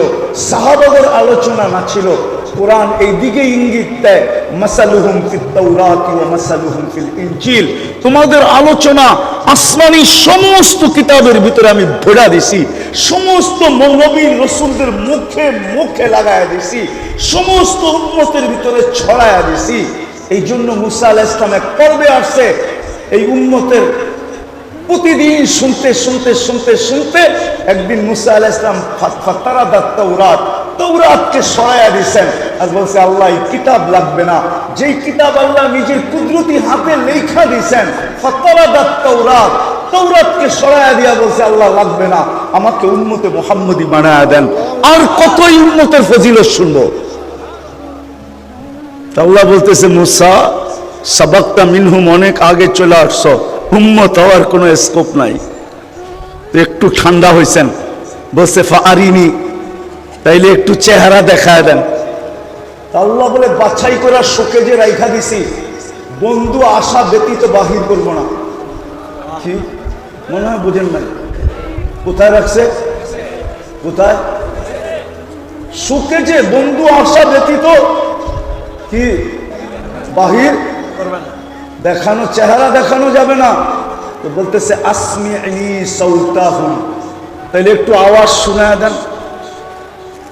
সাহাবাদের আলোচনা না ছিল। কোরআন এই দিকে ইঙ্গিত দেয়, মাসালুহুম ফিত তাওরাতি ওয়া মাসালুহুম ফিল ইনজিল। তোমাদের আলোচনা আসমানি সমস্ত কিতাবের ভিতরে আমি ভরা দিছি, সমস্ত নবীর রাসূলদের মুখে মুখে লাগায়া দিছি, সমস্ত উম্মতের ভিতরে ছড়ায়া দিছি। এই জন্য মুসা আলাইহিস সালাম এক পর্বে আসছে, এই উম্মতের প্রতিদিন শুনতে শুনতে শুনতে শুনতে একদিন মুসা আলাইহিস সালাম ফাতারাদাত তাওরাত, তাওরাতকে সরাইয়া দিয়েছেন আর বলছে, আল্লাহ এই কিতাব লাগবে না, যেই কিতাব আল্লাহ নিজের কুদরতি হাতে লেখা দিয়েছেন। ফাতারাদাত তাওরাত, তাওরাতকে সরাইয়া দিয়া বলছে, আল্লাহ লাগবে না, আমাকে উম্মতে মুহাম্মদী বানায়া দেন। আর কতই উম্মতের ফজিলত শুনবো? আল্লাহ বলতেছে, মুসা সাবাক্তা মিনহুম, অনেক আগে চলে আসছো, উম্মত হওয়ার কোনো স্কোপ নাই। একটু ঠান্ডা হয়েছেন, বলছে ফাআরিনি, তাইলে একটু চেহারা দেখায় দেন। আল্লাহ বলে, বাছাই করার শোকে যে রাইখা দিছি, বন্ধু আশা ব্যতীত বাহির করব না। কি মনে হয় বুঝেন নাই? কোথায় রাখছে? কোথায়? শোকে যে বন্ধু আশা ব্যতীত কি বাহির করবেন, দেখানো চেহারা দেখানো যাবে না। তো বলতেছে আসমি'নি সাউতাহুম, তাইলে একটু আওয়াজ শোনায় দেন।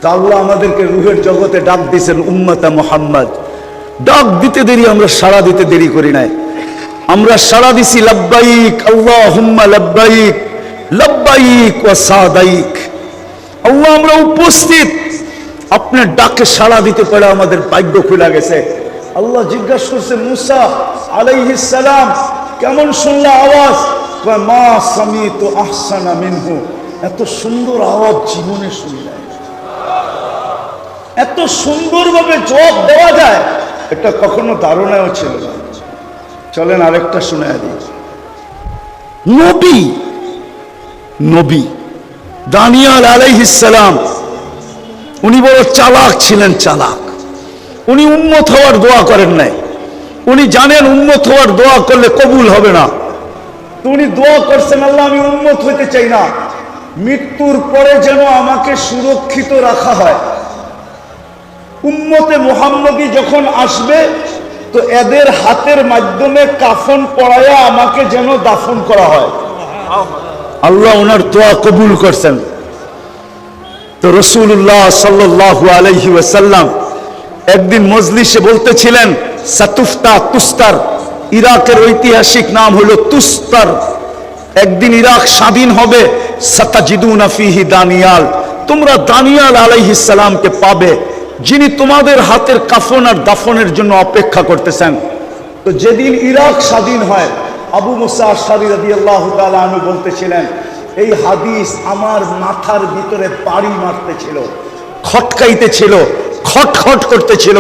তা আল্লাহ আমাদেরকে রুহের জগতে ডাক দিয়েছেন উম্মতে মুহাম্মদ। ডাক দিতে দেরি, আমরা সাড়া দিতে দেরি করি নাই। আমরা সাড়া দিছি লাব্বাইক আল্লাহুম্মা লাব্বাইক, লাব্বাইক ওয়া সাদাইক। আল্লাহ আমরা উপস্থিত, আপনার ডাকে সাড়া দিতে পারে আমাদের ভাগ্য খুলে গেছে। আল্লাহ জিজ্ঞাসা করছে, মুসা আলাইহিস সালাম কেমন শুনলা আওয়াজ? কয়, মা সামিতু আহসানা মিনহু, এত সুন্দর আওয়াজ জীবনে শুনি নাই। এত সুন্দরভাবে জবাব দেওয়া যায় এটা কখনো ধারণাও ছিল না। চলেন আরেকটা শুনে দিই। নবী নবী দানিয়েল আলাইহিস সালাম, উনি বড় চালাক ছিলেন, চালাক। উনি উম্মত হওয়ার দোয়া করেন নাই। উনি জানেন উম্মত হওয়ার দোয়া করলে কবুল হবে না, তো উনি দোয়া করছেন, আল্লাহ আমি উম্মত হইতে চাই না, মৃত্যুর পরে যেন আমাকে সুরক্ষিত রাখা হয়। উম্মতে মুহাম্মদী যখন আসবে তো এদের হাতের মাধ্যমে কাফন পরায়া আমাকে যেন দাফন করা হয়। আল্লাহ ওনার দোয়া কবুল করছেন। তো রাসূলুল্লাহ সাল্লাল্লাহু আলাইহি ওয়াসাল্লাম একদিন মজলিসে বলতেছিলেন, সাতুফতা তুস্তার, ইরাকের ঐতিহাসিক নাম হলো তুস্তার। একদিন ইরাক স্বাধীন হবে, সাতাজিদুনা ফিহি দানিয়াল, তোমরা দানিয়াল আলাইহিস সালামকে পাবে, যিনি তোমাদের হাতের কাফন আর দাফনের জন্য অপেক্ষা করতেছেন। তো যেদিন ইরাক স্বাধীন হয় আবু মুসা আশআরী রাদিয়াল্লাহু তাআলা আনহু বলতেছিলেন, এই হাদিস আমার মাথার ভিতরে বাড়ি মারতেছিল, খটকাইতেছিল, খটখট করতেছিল।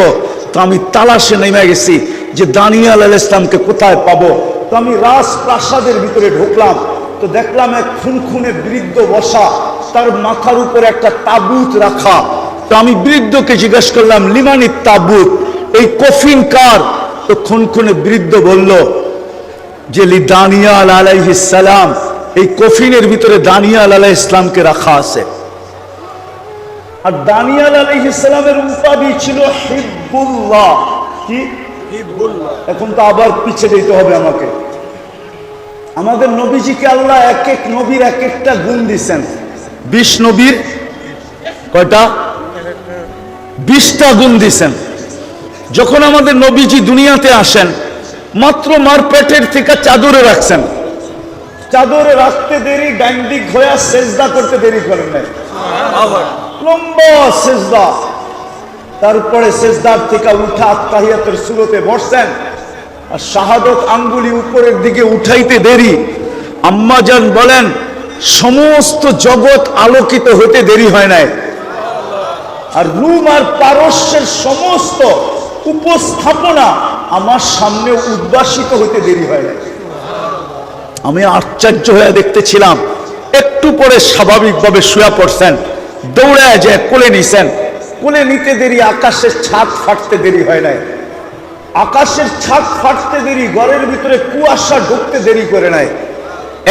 তো আমি তালাশে নেমে গেছি যে দানিয়াল আলাইহিস সালামকে কোথায় পাবো। তো আমি রাজপ্রাসাদের ভিতরে ঢুকলাম, তো দেখলাম এক খুনখুনে বৃদ্ধ বসা, তার মাথার উপরে একটা তাবুত রাখা। তো আমি বৃদ্ধকে জিজ্ঞেস করলাম, লিমানিত তাবুত, এই কফিন কার? তো খুনখুনে বৃদ্ধ বলল যে লি দানিয়াল আলাইহিস সালাম, এই কফিনের ভিতরে দানিয়াল আলাইহিস সালামকে রাখা আছে। আর দানিয়াল আলাইহিস সালামের উপাধি ছিল হিব্বুল্লাহ। কি হিব্বুল্লাহ? এখন তো আবার পিছিয়ে যেতে হবে আমাকে। আমাদের নবীজিকে আল্লাহ এক এক নবীর এক একটা গুণ দিয়েছেন। 20 নবীর কয়টা? 20টা গুণ দিয়েছেন। যখন আমাদের নবীজি দুনিয়াতে আসেন, মাত্র মার পেটের থেকে চাদরে রাখছেন। চাদরে রাখতে দেরি, ডাইন দিক হয়ে সেজদা করতে দেরি করেন নাই, লম্বা সেজদা। তারপরে সেজদার থেকে উঠা আত্তাহিয়াতের সুরতে বসছেন, আর শাহাদত আঙ্গুলি উপরের দিকে উঠাইতে দেরি। আম্মাজান বলেন, সমস্ত জগৎ আলোকিত হতে দেরি হয় নাই। আর রুম আর পারস্যের সমস্ত উপস্থাপনা আমার সামনে উদ্ভাসিত হতে দেরি হয় নাই। আমি আশ্চর্য হয়ে দেখতেছিলাম। একটু পরে স্বাভাবিকভাবে শুয়ে পড়ছেন, দৌড়ায় যায় কোলে নিছেন। কোলে নিতে দেরি, আকাশের ছাদ ফাটতে দেরি হয় নাই। আকাশের ছাদ ফাটতে দেরি, ঘরের ভিতরে কুয়াশা ঢুকতে দেরি করে নাই।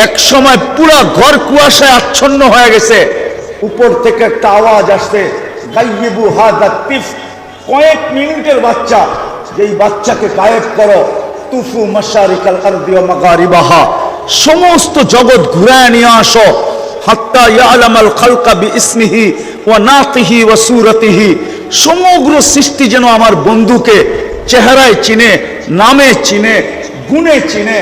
এক সময় পুরা ঘর কুয়াশায় আচ্ছন্ন হয়ে গেছে। উপর থেকে একটা আওয়াজ আসছে, গাইয়িবু হাদা তিফ, কয়েক মিনিটের বাচ্চা, যেই বাচ্চাকে গায়েব করো। তুফু মাশারিকাল আরদি ওয়া মাগারিবাহা, সমস্ত জগৎ ঘুরায় নিয়ে আসো। হাত্তা ইয়ালামাল খালকা বিইসমিহি ওয়া নাতিহি ওয়া সূরাতিহি, সমগ্র সৃষ্টি যেন আমার বন্ধুকে চেহারায় চিনে, নামে চিনে, গুণে চিনে।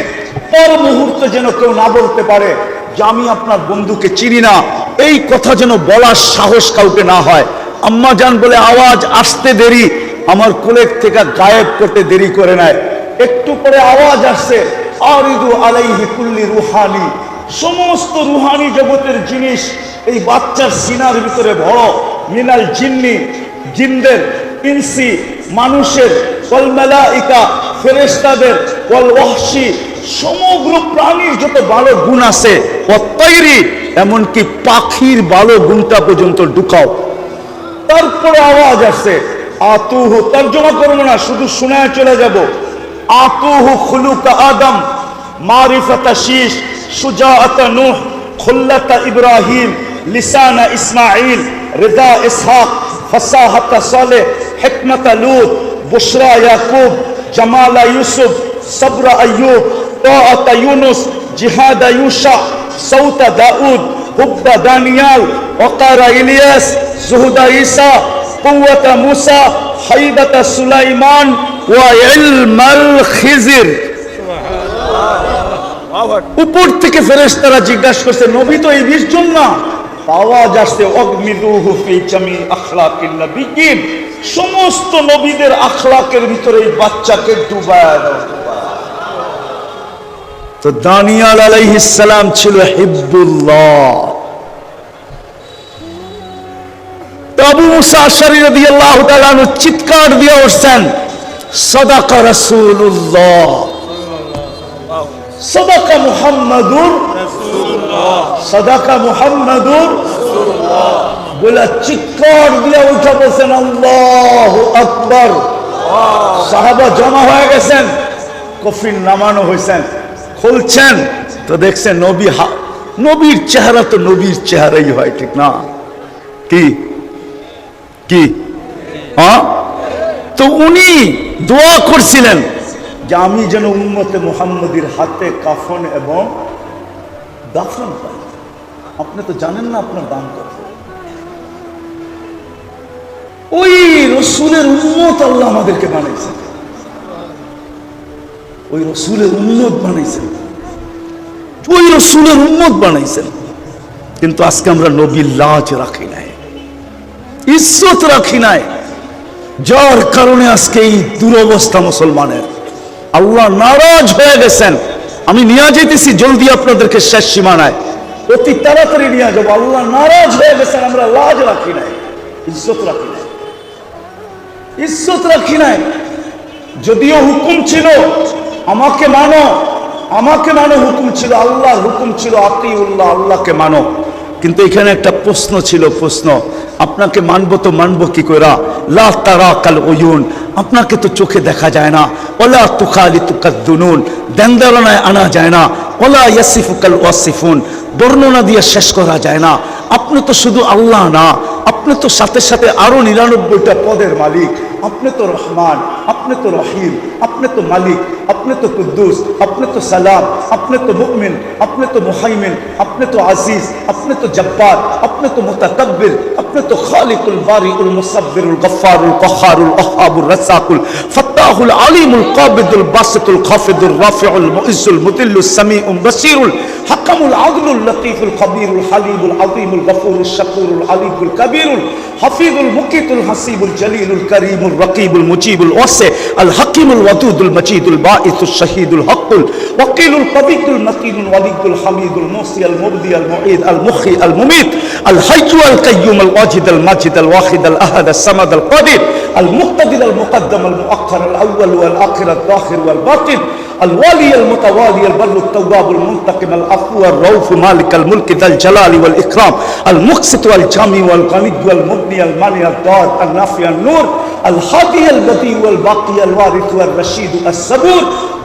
পর মুহূর্তে যেন কেউ না বলতে পারে যে আমি আপনার বন্ধুকে চিনি না। এই কথা যেন বলার সাহস কাউকে না হয়। আম্মা জান বলে, আওয়াজ আসতে দেরি, আমার কোলের থেকে গায়েব করতে দেরি করে নাই। একটু পরে আওয়াজ আসছে, আরিদু আলাইহি কুল্লি রুহানি, সমস্ত রুহানি জগতের জিনিস এই বাচ্চার সিনার ভিতরে ভরো। মিনাল জিন্নি, জিনদের, ইনসি, মানুষের, ওয়াল মালাইকা, ফেরেশতাদের, ওয়াল ওয়াহশি, সমগ্র প্রাণীর যত ভালো গুণ আছে, ওয়াত-তায়রি, এমনকি পাখির ভালো গুণটা পর্যন্ত ঢুকাও। তারপরে আওয়াজ আসছে, আতুহু, তর্জমা করবো না, শুধু শোনায় চলে যাব। আতুহু খুলুকা আদম, মারিফাতা শীশ, সুজাআতা নূহ, খুল্লাতা ইব্রাহিম, লিসানা ইসমাঈল, রিদা ইসহাক, ফাসাহাতা সালেহ, হিকমাতা লূত, বুশরা ইয়াকুব, জামালা ইউসুফ, সবরা আইয়ুব, তাআতা ইউনুস, জিহাদা ইউশা, সৌতা দাউদ, হুব্বা দানিয়াল, ওয়াকারা ইলিয়াস, জুহুদা ঈসা, কুওয়াতা মুসা, হাইবাতা সুলাইমান, ওয়া ইলমাল খিজির। উপর থেকে ফেরেশতারা জিজ্ঞাসা করছে, নবী তো এই 20 জন না? আওয়াজ আসছে, অগমিদুহু ফি জামি আখলাকিন নবিয়্যিন, সমস্ত নবীদের আখলাকের ভিতরে এই বাচ্চাকে ডুবায় দাও। তো দানিয়াল আলাইহিস সালাম ছিল হিব্বুল্লাহ। আবু মুসা আশআরী রাদিয়াল্লাহু তাআলা আনহু চিৎকার দিয়ে উঠছেন, সাদাকা রাসূলুল্লাহ, সাদাকা মুহাম্মাদুর রাসূলুল্লাহ, সাদাকা মুহাম্মাদুর রাসূলুল্লাহ বলে চিৎকার দিয়ে উঠে বলছেন, আল্লাহু আকবার। সাহাবা জমা হয়ে গেছেন, কফিন নামানো হয়েছেন, খুলছেন তো দেখছেন নবী, নবীর চেহারা তো নবীর চেহারাই হয়, ঠিক না? কি কি হ্যাঁ? তো উনি দোয়া করছিলেন যে আমি যেন উম্মতে মুহাম্মদীর হাতে কাফন এবং দাফন পাই। আপনি তো জানেন না আপনার দাম কত। ওই রসুলের উম্মত আল্লাহ আমাদেরকে বানাইছেন, ওই রসুলের উম্মত বানাইছেন, ওই রসুলের উম্মত বানাইছেন। কিন্তু আজকে আমরা নবীর লাজ রাখি নাই, ইজ্জত রাখি নাই, যার কারণে আজকে এই দুরবস্থা মুসলমানের। আল্লাহ নারাজ হয়ে গেছেন। আমি নিয়ে যেতেছি জলদি আপনাদেরকে শেষ সীমানায়, অতি তাড়াতাড়ি নিয়ে যাবো। আল্লাহ নারাজ হয়ে গেছেন, আমরা লাজ রাখি নাই, ইজ্জত রাখি নাই, ইজ্জত রাখি নাই। যদিও হুকুম ছিল আমাকে মানো, আমাকে মানো হুকুম ছিল, আল্লাহর হুকুম ছিল আতিউল্লাহ, আল্লাহকে মানো। কিন্তু এখানে একটা প্রশ্ন ছিল, প্রশ্ন, আপনাকে মানবো তো মানবো কি কইরা? লা তারাকাল উয়ুন, আপনাকে তো চোখে দেখা যায় না। ওয়ালা তুখালিতুকাদ দুনুন, দেনদারনায় আনা যায় না। ওয়ালা ইয়াসিফুকাল ওয়াসিফুন, বর্ণনা দিয়ে শেষ করা যায় না। আপনি তো শুধু আল্লাহ না, আপনি তো সাথে সাথে আরো 99টা পদের মালিক। আপনি তো রহমান, আপনি তো রহিম, আপনি তো মালিক, আপনি তো কুদ্দুস, আপনি তো সালাম, আপনি তো মুমিন, আপনি তো মুহাইমিন, আপনি তো আজিজ, আপনি তো জব্বার, আপনি তো মুতাকাব্বির, আপনি তো খালিকুল বারিউল মুসাব্বিরুল গফফারুল কহ্হারুল ওয়াহ্হাবুর রাজ্জাকুল ফাত্তাহুল আলিমুল কাবিদুল বাসিতুল খাফিদুর রাফিউল মুইজ্জুল মুদিল্লুস সামিউল বাসিরুল হাকামুল আদলুল লতীফুল খবীরুল হালিমুল আযীমুল গফুরুল শাকুরুল আলিমুল কবীরুল হাফিজুল মুকিতুল হাসিবুল জলিলুল করিমুল রকিবুল মুজিবুল ওয়াসি আল হাকিমুল ওয়াদুদুল মজিদুল বাঈসুল শহীদুল হকুল ওয়াকিলুল কবিতুল মতিনুল ওয়ালিদুল হামিদুল মুসি আল মুবদি আল মুঈদ আল মুখি আল মুমিত আল হাইয়্যু আল কাইয়্যুম আল ওয়াজিদ আল মাজিদ আল ওয়াহিদ আল আহাদ আল সামাদ আল কাদির আল মুক্তাদির আল মুকদ্দম আল মুআখ্খার আল আউয়াল ওয়াল আখির আল যাহির ওয়াল বাতিন الوالي المتوالي البر التواب المنتقم العفو الرؤوف مالك الملك ذا الجلال والإكرام المقسط والجامع والغني والمبني المانع الضار النافع النور الهادي البديع والباقي الوارث والرشيد الصبور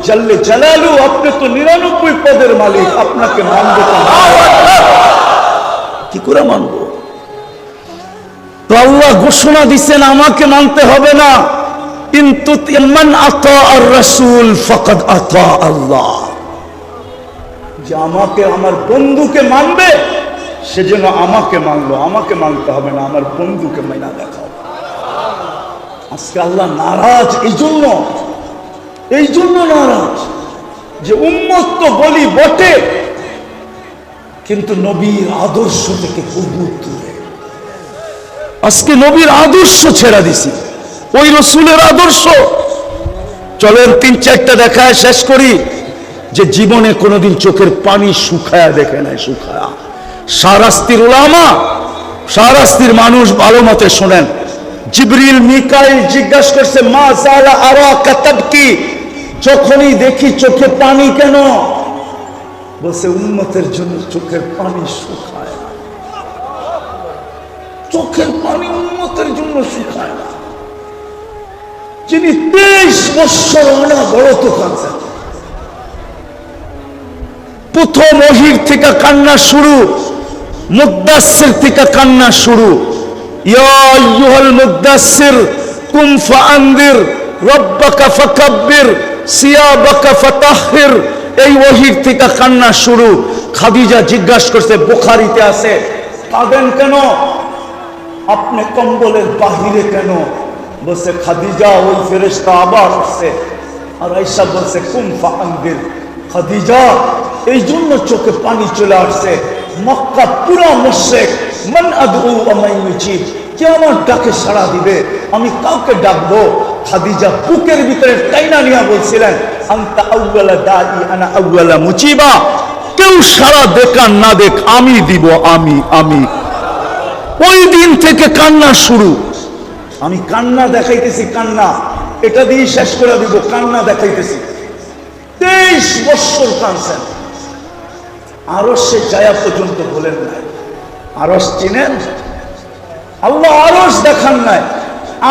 جل جلاله আপনি তো 99 পদের মালিক, আপনাকে মানব কি করে মানব? তো আল্লাহ ঘোষণা দিবেন আমাকে মানতে হবে না, কিন্তু মান আতা আর রাসূল ফাকাদ আতা আল্লাহ, যে আমাকে আমার বন্ধুকে মানবে সেজন্য আমাকে মানলো, আমাকে মানতে হবে না, আমার বন্ধুকে মানা দেখাও। আজকে আল্লাহ নারাজ এই জন্য নারাজ যে উম্মত তো বলি বটে, কিন্তু নবীর আদর্শ থেকে বহু দূরে। আজকে নবীর আদর্শ ছেড়া দিছি, ওই রসুলের আদর্শ। চলেন 3-4টা দেখায় শেষ করি, যে জীবনে কোনোদিন চোখের পানি শুকায়া দেখে নাই, শুকায়া। শাহরাস্তির উলামা, শাহরাস্তির মানুষ ভালো মতে শোনেন। জিবরিল মিকাইল জিজ্ঞাসা করছে মা জালা আরাকা তাবকি, যখনই দেখি চোখে পানি কেন? বলছে উম্মতের জন্য চোখের পানি শুকায় না, চোখের পানি উম্মতের জন্য শুকায় না। যিনি 23 বছর অনবরত কাঁদছেন, প্রথম ওহীর থেকে কান্না শুরু, মুদ্দাসসির থেকে কান্না শুরু। ইয়া আইয়ুহাল মুদ্দাসসির কুম ফাআনদির রাব্বাকা ফাকাব্বির সিয়াবাকা ফাতাহহির, এই ওহীর থেকে কান্না শুরু। খাদিজা জিজ্ঞাসা করছে, বুখারীতে আছে, কাঁদেন কেন আপনি কম্বলের বাহিরে কেন? বলছে খাদিজা ওই ফেরেশতা আবার আসছে আর আয়েশা বলছে কুম ফাআনদির, খাদিজা এই জন্য চোখে পানি চলে আসছে। মক্কা পুরা মুশরিক, মান আদউ ওয়া মান ইউজিব, কে আমার ডাকে সাড়া দিবে, আমি কাউকে ডাকবো? খাদিজা বুকের ভিতরে টাইনা নিয়ে বলছিলেন আনতা আউয়ালা দাই আনা আউয়ালা মুজিবা, কেউ সাড়া দেখ আর না দেখ আমি দিব, আমি। ওই দিন থেকে কান্না শুরু। আমি কান্না দেখাইতেছি, কান্না এটা দিয়ে শেষ করে দিব, কান্না দেখাইতেছি। 23 বছর কাঁদছেন, আরশে যায়া পর্যন্ত বলেন নাই। আরশ চিনেন? আল্লাহ আরশ দেখান নাই,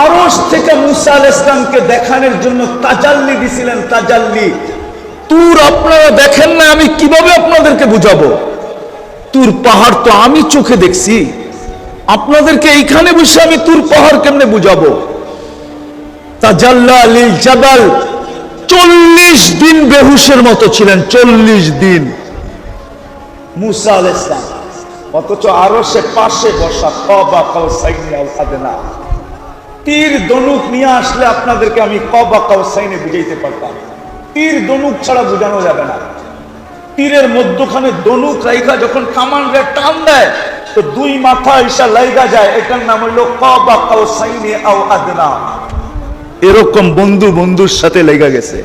আরশ থেকে মুসা আলাইহিস সালামকে দেখানোর জন্য তাজাল্লি দিছিলেন, তাজাল্লি। তুর আপনারা দেখেন না, আমি কিভাবে আপনাদেরকে বুঝাবো? তুর পাহাড় তো আমি চোখে দেখছি, আপনাদেরকে এইখানে বসে আমি তুর পাহাড় কেমনে বুঝাবো? তাজাল্লা লিল জাবাল, 40 দিন বেহুশের মতো ছিলেন, 40 দিন মুসা আলাইহিস সালাম, অথচ আরশে পাশে বসা কাবা কাউসাইনি আল আদনা। তীর ধনুক নিয়ে আসলে আপনাদেরকে আমি কাবা কাউসাইনি বুঝাইতে পারতাম, তীর ধনুক ছাড়া বোঝানো যাবে না। তীরের মধ্যখানে ধনুক রাইখা যখন কামান রে টান দেয় তো 2 মাথা ঈশা লাইগা যায়, এটার নাম হলো কাবা কাউসাইনি আও আদনা। এরকম বন্ধুর সাথে লেগে গেছে।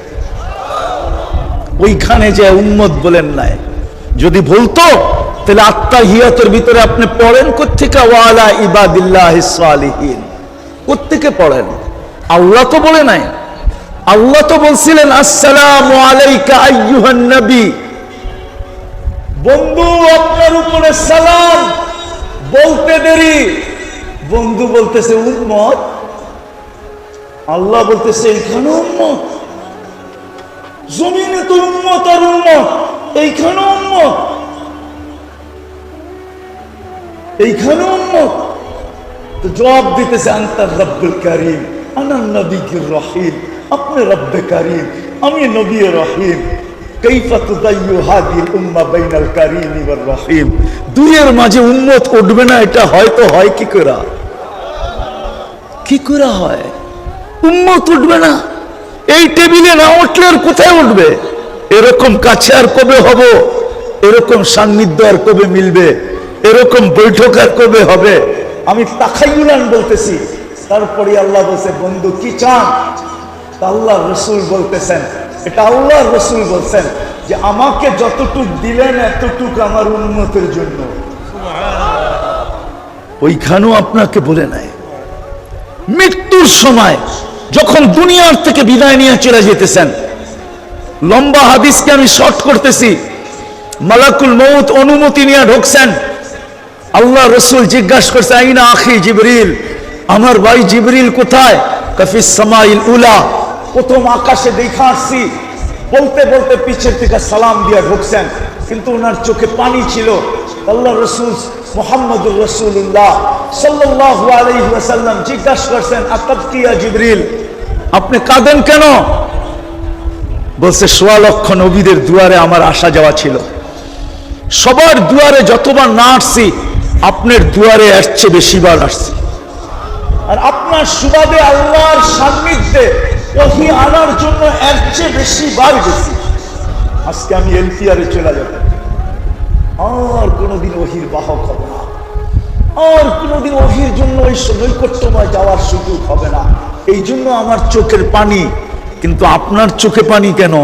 ওইখানে যে উম্মত বলেন নাই। যদি বলতো তাহলে আত্তাহিয়াতের ভিতরে আপনি পড়েন কোত্থেকে ওয়ালা ইবাদিল্লাহিস সালিহিন, কোত্থেকে পড়েন? আল্লাহ তো বলে নাই। আল্লাহ তো বলছিলেন আসসালামু আলাইকা আইয়ুহান নবী, বন্ধু আপনার উপরে সালাম। বলতে দেরি, বন্ধু বলতেছে উম্মত, আল্লাহ বলতেছে এইখানে উম্মত। জমিনে তো উম্মত আর উম্মত, এইখানে উম্মত, এইখানে উম্মত। তো জবাব দিতেছে আনতার রব্বুল কারীম আনা নবীর রহিম, আপনি রব্বে কারীম, আমি নবী রহিম। কাইফা তুদাইয়ু হাদিল উম্মাহ বাইনাল কারীম ওয়ার রহিম। দুইয়ের মাঝে উম্মত উঠবে না, এটা হয়তো হয় কি করে? কি করে হয়? উম্মত উঠবে না। এই টেবিলে না উঠলে আর কোথায় উঠবে? এরকম কাছে আর কবে হব? এরকম সান্নিধ্য আর কবে মিলবে? এরকম বৈঠক আর কবে হবে? আমি তাখাইয়ুলান বলতেছি। তারপরে আল্লাহ বলছে বন্ধু কি চান? আল্লাহ রসুল বলতেছেন, এটা আল্লাহ রসুল বলছেন যে আমাকে যতটুক দিলেন এতটুক আমার উন্নতির জন্য। ওইখানেও আপনাকে বলে নাই। মৃত্যুর সময় যখন দুনিয়ার থেকে বিদায় নিয়ে চলে যেতেছেন, লম্বা হাদিসকে আমি শর্ট করতেছি, মালাকুল মউত অনুমতি নিয়ে ঢুকছেন। আল্লাহ রসুল জিজ্ঞাসা করছে আইনা আখি জিবরিল, আমার ভাই জিবরিল কোথায়? কাফিস সামাইল উলা, প্রথম আকাশে দেখা আসছি। বলতে বলতে পিছের থেকে সালাম দিয়ে ঢুকছেন, কিন্তু ওনার চোখে পানি ছিল। আল্লাহ রসুল মুহাম্মদুর রাসূলুল্লাহ সাল্লাল্লাহু আলাইহি ওয়াসাল্লাম জিজ্ঞাসা করছেন আতাবকি ইয়া জিবরিল, আপনি কাঁদেন কেন? বলছে সোয়া লক্ষ নবীদের দুয়ারে আমার আসা যাওয়া ছিল, সবার দুয়ারে যতবার না আসছি আপনার দুয়ারে এর চেয়ে বেশিবার আসছি। আর আপনার সুবাদে আল্লাহর সান্নিধ্যে ওহী আনার জন্য এর চেয়ে বেশিবার গেছি। আজকে আমি এলপিআরে চলে যাব, আর কোনোদিন ওহীর বাহক হব না, আর কোনোদিন ওহীর জন্য ওই নৈকট্যময় যাওয়ার সুযোগ হবে না। এই জন্য আমার চোখের পানি। কিন্তু আপনার চোখে পানি কেন?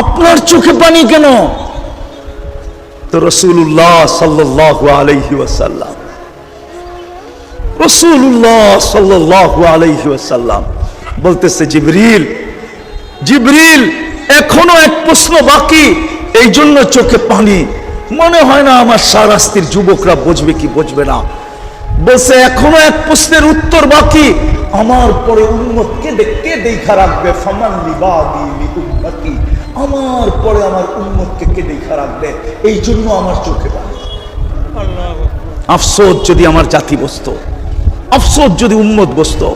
আপনার চোখে পানি কেন? তো রাসূলুল্লাহ সাল্লাল্লাহু আলাইহি ওয়াসাল্লাম, রাসূলুল্লাহ সাল্লাল্লাহু আলাইহি ওয়াসাল্লাম বলতেছে জিবরিল, জিবরিল এখনো এক প্রশ্ন বাকি, এই জন্য চোখে পানি। মনে হয় না আমার সারাস্তির যুবকরা বুঝবে কি বুঝবে না। বলছে এখনো এক প্রশ্নের উত্তর বাকি, আমার পরে উম্মতকে কে দেখা রাখবে? ফামান লিবাদি লিউম্মতি, আমার পরে আমার উম্মতকে কে দেখা রাখবে? এই জন্য আমার চোখে পানি। আফসোস যদি আমার জাতি বসতো, আফসোস যদি উম্মত বসতো,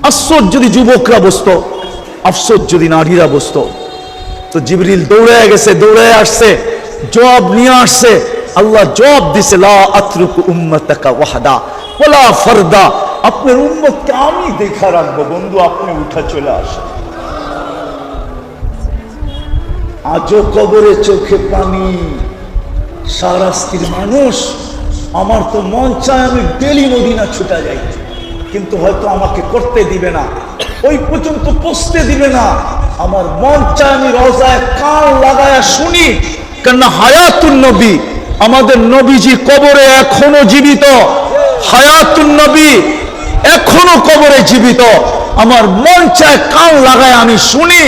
আফসোস যদি যুবকরা বসতো, আফসোস যদি নারীরা বসতো। তো জিবরিল দৌড়ে গেছে, দৌড়ে আসছে, জবাব নিয়ে আসছে। আল্লাহ জবাব দিছে লা আতরুকু উম্মাতাকা ওয়াহদা ওয়ালা ফারদা, আপনার উম্মতকে আমি দেখা রাখবো। বন্ধু আপনি উঠা চলে আসেন। আজও কবরে চোখে পানি, সারাস্তির মানুষ। আমার তো মন চায় আমি ডেলি মদিনা ছুটা যাই, কিন্তু হয়তো আমাকে করতে দিবে না, ওই পর্যন্ত পৌঁছতে দিবে না। আমার মন চায় আমি রওজায় কান লাগায়া শুনি, কেন হায়াতুন নবী, আমাদের নবীজি কবরে এখনো জীবিত। হায়াতুন নবী এখনো কবরে জীবিত। আমার মন চায় কান লাগায় আমি শুনি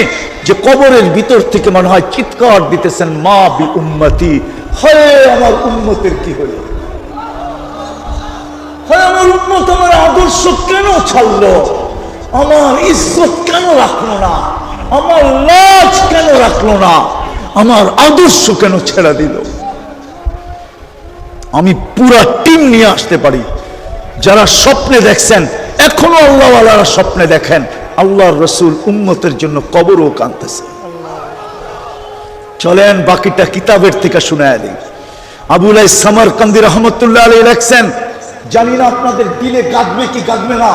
যে কবরের ভিতর থেকে মনে হয় চিৎকার দিতেছেন মা বি উম্মতি, হয় আমার উম্মতের কি হলো? হয় আমার উম্মত আমার আদর্শ কেন ছাড়লো? আমার ইজ্জত কেন রাখলো না? আমার লাজ কেন রাখলো না? আমার আদর্শ কেন ছেড়ে দিল? আমি পুরা টিম নিয়ে আসতে পারি। যারা স্বপ্নে দেখছেন, এখনো আল্লাহওয়ালারা স্বপ্নে দেখেন আল্লাহর রসুল উম্মতের জন্য কবরও কাঁদতেছে। চলেন বাকিটা কিতাবের থেকে শুনায়া দিই। আবুল সামারকান্দি রহমতুল্লাহ আলাইহি লেখছেন, জানি না আপনাদের দিলে গাঁদবে কি গাঁদবে না।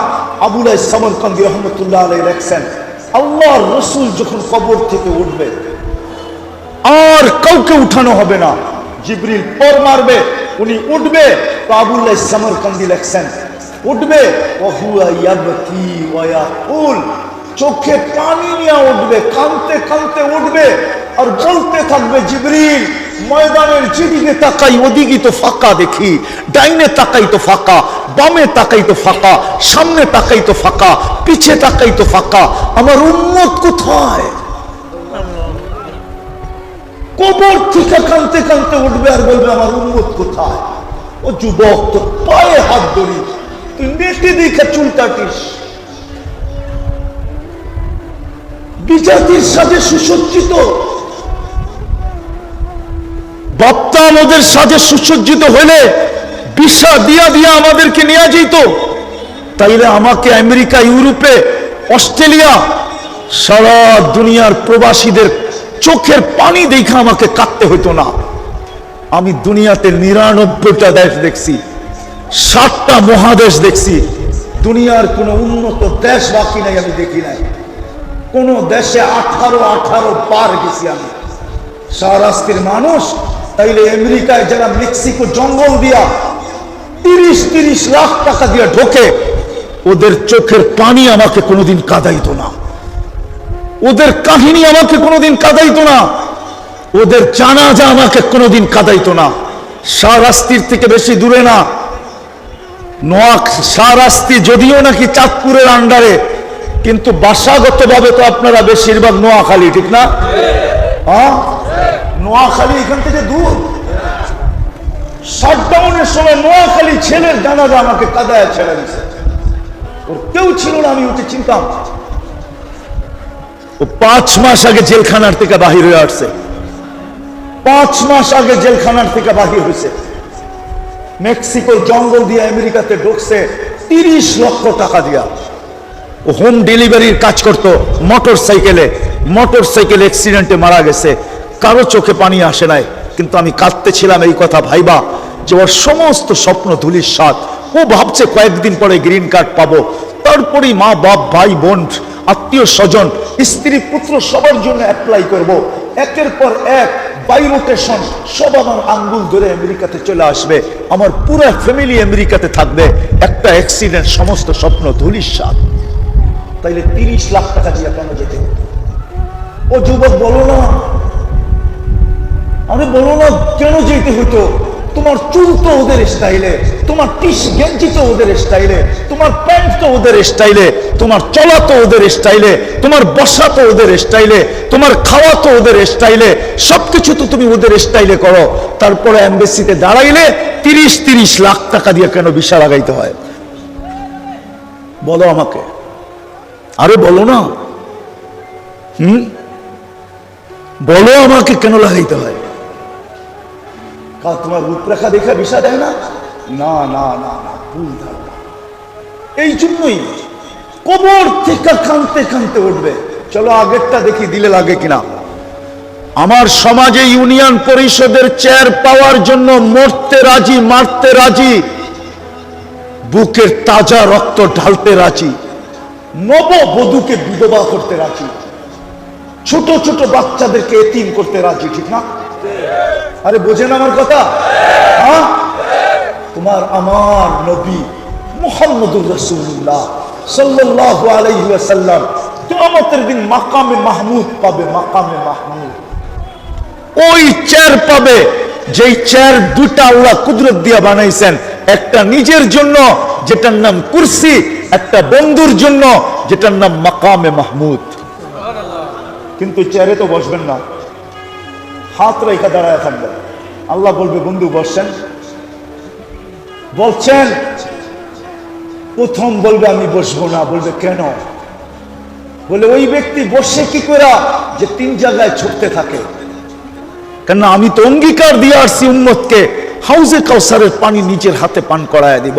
আবুল সামারকান্দি রহমতুল্লাহ আলাইহি লেখছেন, আল্লাহর রসুল যখন কবর থেকে উঠবে আর কাউকে উঠানো হবে না, জিবরিল পর মারবে, উনি উঠবে। তো আবুল্লাহ সামারকান্দি লেখছেন, উঠবে ওয়া হুয়া ইয়াবকি ওয়া ইয়াকুল, চোখে পানি নিয়ে উঠবে, কাঁদতে কাঁদতে উঠবে আর বলতে থাকবে, জিবরিল ময়দানের যেদিকে তাকাই ওদিকে তো ফাঁকা দেখি, ডাইনে তাকাই তো ফাঁকা, বামে তাকাই তো ফাঁকা, সামনে তাকাই তো ফাঁকা, পিছে তাকাই তো ফাঁকা, আমার উম্মত কোথায়? কবর থেকে কাঁদতে কাঁদতে উঠবে আর বলবে, আমার উম্মত কোথায়? ও যুবক, তো পায়ে হাত ধরি, তুই নেটে দেখে চুল কাটিস, বিজাতির সাথে সুসজ্জিত, ভাবতাম ওদের সাথে সুসজ্জিত হলে ভিসা দিয়া দিয়া আমাদেরকে নিয়ে যেত, তাইলে আমাকে আমেরিকা, ইউরোপে, অস্ট্রেলিয়া, সারা দুনিয়ার প্রবাসীদের চোখের পানি দেখে আমাকে কাঁদতে হতো না। আমি দুনিয়াতে 99টা দেশ দেখছি, 7টা মহাদেশ দেখছি, দুনিয়ার কোন উন্নত দেশ বাকি নাই আমি দেখি নাই। কোন দেশে 18 বার গেছি আমি। শাহরাস্তির মানুষ, তাইলে আমেরিকায় যারা মেক্সিকো জঙ্গল দিয়া 30 লাখ টাকা দিয়ে ঢোকে, ওদের চোখের পানি আমাকে কোনোদিন কাঁদাইতো না, ওদের কাহিনী আমাকে কোনোদিন কাঁদাইতো না, ওদের জানাজা আমাকে কোনোদিন কাঁদাইতো না। শাহরাস্তির থেকে বেশি দূরে না, শাহরাস্তি যদিও নাকি চাঁদপুরের আন্ডারে, কিন্তু বাসাগত ভাবে তো আপনারা বেশিরভাগ নোয়াখালী, ঠিক না? হ্যাঁ, নোয়াখালী এখান থেকে দূর। শাটডাউনের সময় নোয়াখালী ছেলের জানাজা আমাকে কাদায় ছেড়ে দিচ্ছে, ওর কেউ ছিল না, আমি ওকে চিনতাম। ও 5 মাস আগে জেলখানার থেকে বাহির হয়ে আসছে, 5 মাস আগে জেলখানার থেকে বাহির হয়েছে, মেক্সিকোর জঙ্গল দিয়ে আমেরিকাতে ঢুকছে 30 লক্ষ টাকা দিয়া। ও হোম ডেলিভারির কাজ করতো, মোটর সাইকেল অ্যাক্সিডেন্টে মারা গেছে, কারো চোখে পানি আসে নাই, কিন্তু আমি কাঁদতেছিলাম এই কথা ভাইবা যে ওর সমস্ত স্বপ্ন ধুলির স্বাদ। ও ভাবছে কয়েকদিন পরে গ্রিন কার্ড পাবো, তারপরেই মা বাপ ভাই বোন আত্মীয় স্বজন স্ত্রী পুত্র সবার জন্য অ্যাপ্লাই করব, একের পর এক বাই রোটেশন সব আমার আঙ্গুল ধরে আমেরিকাতে চলে আসবে, আমার পুরো ফ্যামিলি আমেরিকাতে থাকবে, একটা অ্যাক্সিডেন্ট সমস্ত স্বপ্ন ধুলির স্বাদ। তাইলে 30 লাখ টাকা দিয়ে কেন যেতে? ও যুবক বলো না, আমি বলো না কেন যেতে হতো? তোমার চুল তো ওদের স্টাইলে, তোমার টিস গেঞ্জি তো ওদের স্টাইলে, তোমার প্যান্ট তো ওদের স্টাইলে, তোমার চলা তো ওদের স্টাইলে, তোমার বসা তো ওদের স্টাইলে, তোমার খাওয়া তো ওদের স্টাইলে, সবকিছু তো তুমি ওদের স্টাইলে করো। তারপরে এমবেসিতে দাঁড়াইলে 30 লাখ টাকা দিয়ে কেন ভিসা লাগাইতে হয়? বলো আমাকে, আরে বলো না, বলো আমাকে কেন লাগাইতে হয়? তোমার রূপরেখা দেখে ভিসা দেয় না? না না না না, ভুল ধারণা। এই জন্যই কবর থেকে কাঁদতে কাঁদতে উঠবে। চলো আগেরটা দেখি দিলে লাগে কিনা। আমার সমাজে ইউনিয়ন পরিষদের চেয়ার পাওয়ার জন্য মরতে রাজি, মারতে রাজি, বুকের তাজা রক্ত ঢালতে রাজি, নববধূকে বিধবা করতে রাজি, ছোট ছোট বাচ্চাদেরকে এতিম করতে রাজি, ঠিক না? আরে বোঝেন আমার কথা? হ্যাঁ, তোমার আমার নবী মুহাম্মদুর রাসূলুল্লাহ সাল্লাল্লাহু আলাইহি ওয়াসাল্লাম কিয়ামতের দিন মাকামে মাহমুদ পাবে, মাকামে মাহমুদ। ওই চেয়ার পাবে যেই চেয়ার দুটা আল্লাহ কুদরত দিয়া বানাইছেন, একটা নিজের জন্য যেটার নাম কুরসি, একটা বন্ধুর জন্য যেটার নাম মাকামে মাহমুদ। কিন্তু চেয়ারে তো বসবেন না, হাত রেখা দাঁড়ায় থাকবেন। আল্লাহ বলবে, বন্ধু বসছেন? বলছেন? প্রথম বলবে আমি বসবো না। বলবে কেন? বলে ওই ব্যক্তি বসে কি করে যে 3 জায়গায় ছুটতে থাকে? কেন আমি তো অঙ্গীকার দিয়ে আসছি উম্মতকে হাউজে কাউসারের পানি নিজের হাতে পান করায় দিব।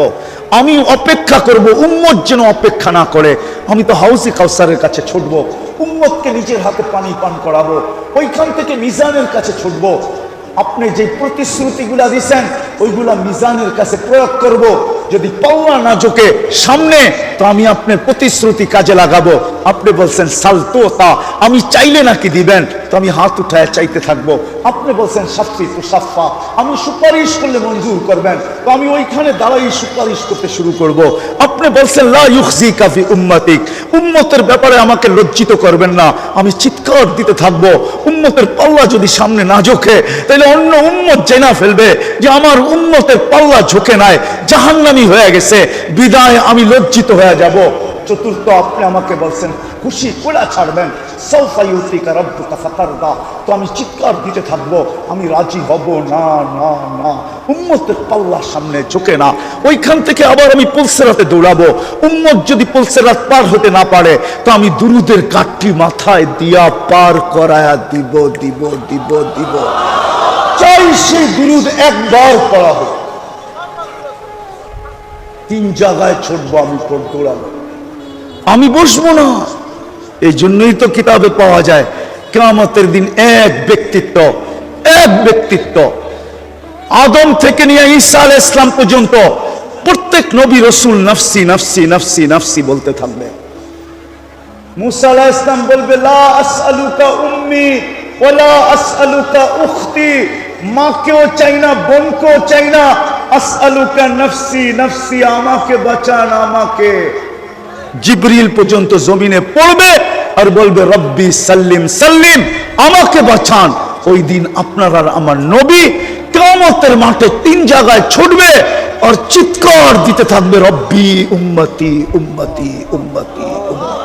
আমি অপেক্ষা করব উম্মত যেন অপেক্ষা না করে। আমি তো হাউজে কাউসারের কাছে ছুটবো, উম্মতকে নিজের হাতে পানি পান করাবো, ওইখান থেকে মিজানের কাছে ছুটবো। আপনি যে প্রতিশ্রুতিগুলা দিচ্ছেন ওইগুলা মিজানের কাছে প্রয়োগ করব। যদি পাওয়া না ঝোঁকে সামনে, তো আমি আপনার প্রতিশ্রুতি কাজে লাগাবো। আপনি বলছেন সালতোতা, আমি চাইলে নাকি দিবেন? তো আমি হাত উঠায় চাইতে থাকবো। আপনি বলছেন সাফি তো সাফা, আমি সুপারিশ করলে মঞ্জুর করবেন, তো আমি ওইখানে দাঁড়াই সুপারিশ করতে শুরু করব। আপনি বলছেন লা ইউখজিকা ফি উম্মতিক, উম্মতের ব্যাপারে আমাকে লজ্জিত করবেন না, আমি চিৎকার দিতে থাকবো। উম্মতের পাল্লা যদি সামনে না ঝোঁকে, তাহলে অন্য উম্মত জেনা ফেলবে যে আমার উম্মতের পাল্লা ঝোঁকে নাই, জাহান্নামী হয়ে গেছে, বিদায় আমি লজ্জিত হয়ে যাব। চতুর্থ, আপনি আমাকে বলছেন খুশি করে ছাড়বেন, সাউফা ইউতিকা রাব্বুকা ফাতারদা, তো আমি চিৎকার দিতে থাকবো, আমি রাজি হব না না না, উম্মতের পাল্লার সামনে ঝোঁকে না। ওইখান থেকে আবার আমি পুলসেরাতে দৌড়াবো। উম্মত যদি পুলসেরাত পার হতে না পারে, তো আমি দুরুদের কাঠটি মাথায় দিয়া পার করায়া দিব দিব দিব দিব। চাই সেই দুরুদ একবার পড়া হোক। 3 জায়গায় ছুটবো, আমি দৌড়াবো, আমি বসবো না। এই জন্যই তো কিতাবে পাওয়া যায় কিয়ামতের দিন এক ব্যক্তিত্ব আদম থেকে নিয়ে ঈসা আলাইহিস সালাম পর্যন্ত প্রত্যেক নবী রাসূল নাফসি নাফসি নাফসি নাফসি বলতে থাকবে। মুসা আলাইহিস সালাম বলবে লা আসআলুকা উম্মি ওয়ালা আসআলুকা উখতি, মাকেও চাই না, বোনকেও চাই না, আসআলুকা নাফসি নাফসি, আমাকে বাঁচান আমাকে। জিবরিল পর্যন্ত জমিনে পড়বে আর বলবে রব্বি সাল্লিম সাল্লিম, আমাকে বাঁচান। ওই দিন আপনার আর আমার নবী কিয়ামতের মাঠে 3 জায়গায় ছুটবে আর চিৎকার দিতে থাকবে রব্বি উম্মতি উম্মতি উম্মতি উম্মতি।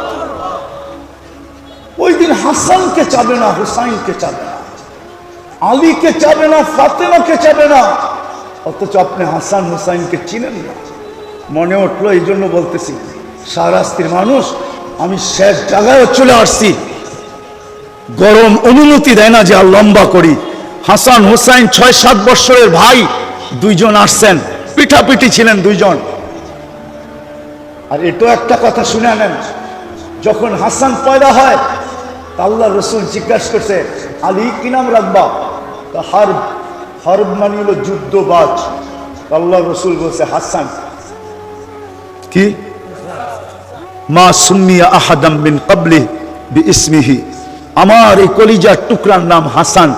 ওই দিন হাসানকে চাবে না, হুসাইনকে চাবে না, আলীকে চাবে না, ফাতেমাকে চাবে না, অথচ আপনি হাসান হুসাইনকে চিনেন না। মনে উঠলো, এই জন্য বলতেছি, শাহরাস্তির মানুষ, আমি শেষ জায়গায় চলে আসছি, গরম অনুমতি দেয় না যে আর লম্বা করি। হাসান হুসাইন 6-7 বছরের ভাই, 2 জন আসছেন, পিঠাপিঠি ছিলেন 2 জন। আর এটাও একটা কথা শুনে নেন, যখন হাসান পয়দা হয়, আল্লাহ রসুল জিজ্ঞাসা করছে আলী কি নাম রাখবা? হারব, হারব মানে হলো যুদ্ধবাজ। আল্লাহ রসুল বলছে হাসান। কি মা সুম্মিয়া আহাদাম মিন ক্বাবলি বিইসমিহি, আমার এই কলিজার টুকরার নাম হাসান,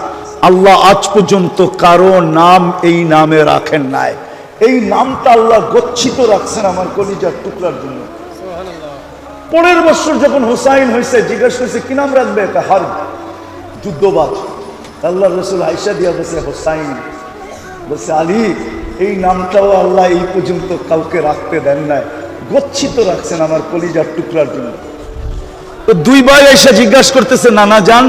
আল্লাহ আজ পর্যন্ত কারো নাম এই নামে রাখেন নাই। এই নামটা আল্লাহ গচ্ছিত রাখছেন আমার কলিজার টুকরার জন্য। পরের বছর যখন হুসাইন হয়েছে, জিজ্ঞাসা করছে কি নাম রাখবে? হারব, যুদ্ধবাজ। আল্লাহ রসুল আয়েশা দিয়া বলছে হুসাইন। বলছে আলী, এই নামটাও আল্লাহ এই পর্যন্ত কাউকে রাখতে দেন নাই, গচ্ছিত রাখছেন আমার কলিজার টুকরার জন্য। তো 2 ভাই এসে জিজ্ঞাসা করতেছে নানা জান,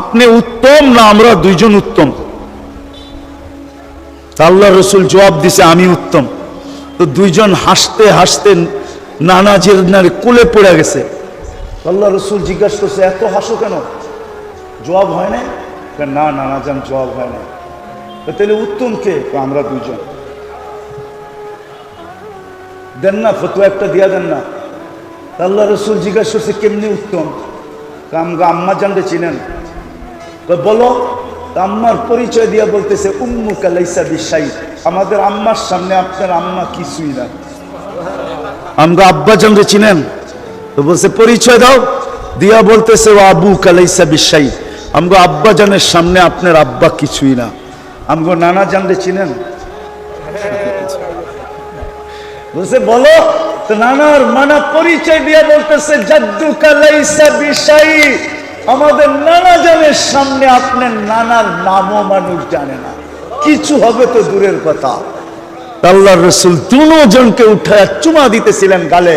আপনি উত্তম না আমরা 2 জন উত্তম? আল্লাহ রসুল জবাব দিছে আমি উত্তম। তো 2 জন হাসতে হাসতে নানাজির কোলে পড়ে গেছে। আল্লাহ রসুল জিজ্ঞাসা করছে এত হাসো কেন? জবাব হয় না? না নানা জান জবাব হয় না। তাহলে উত্তম কে? আমরা 2 জন। দেন না ফতোয়া একটা দিয়া দেন না। আল্লাহ রসুল জিজ্ঞাসা করছে কেমনি উত্তম? আমরা আম্মা জানতে চিনেন? বলো। আম্মার পরিচয় দিয়া বলতেছে উম্মুকা লাইসা বিশাই, আমাদের আম্মার সামনে আপনার আম্মা কিছুই না। আমরা আব্বা জানতে চিনেন? তো বলছে পরিচয় দাও, দিয়া বলতেছে ও আবুকা লাইসা বিশাই, আমরা আব্বা জানের সামনে আপনার আব্বা কিছুই না। আমরা নানা জানতে চিনেন? বলছে বলো। তো নানার মানা পরিচয় দিয়ে বলতেছে জাদ্দুকা লাইসা বিশাই, আমাদের নানা জানের সামনে আপনার নানার নামও মানুষ জানে না, কিছু হবে তো দূরের কথা। আল্লাহর রাসূল 2 জনকে উঠায় চুমা দিতেছিলেন গালে,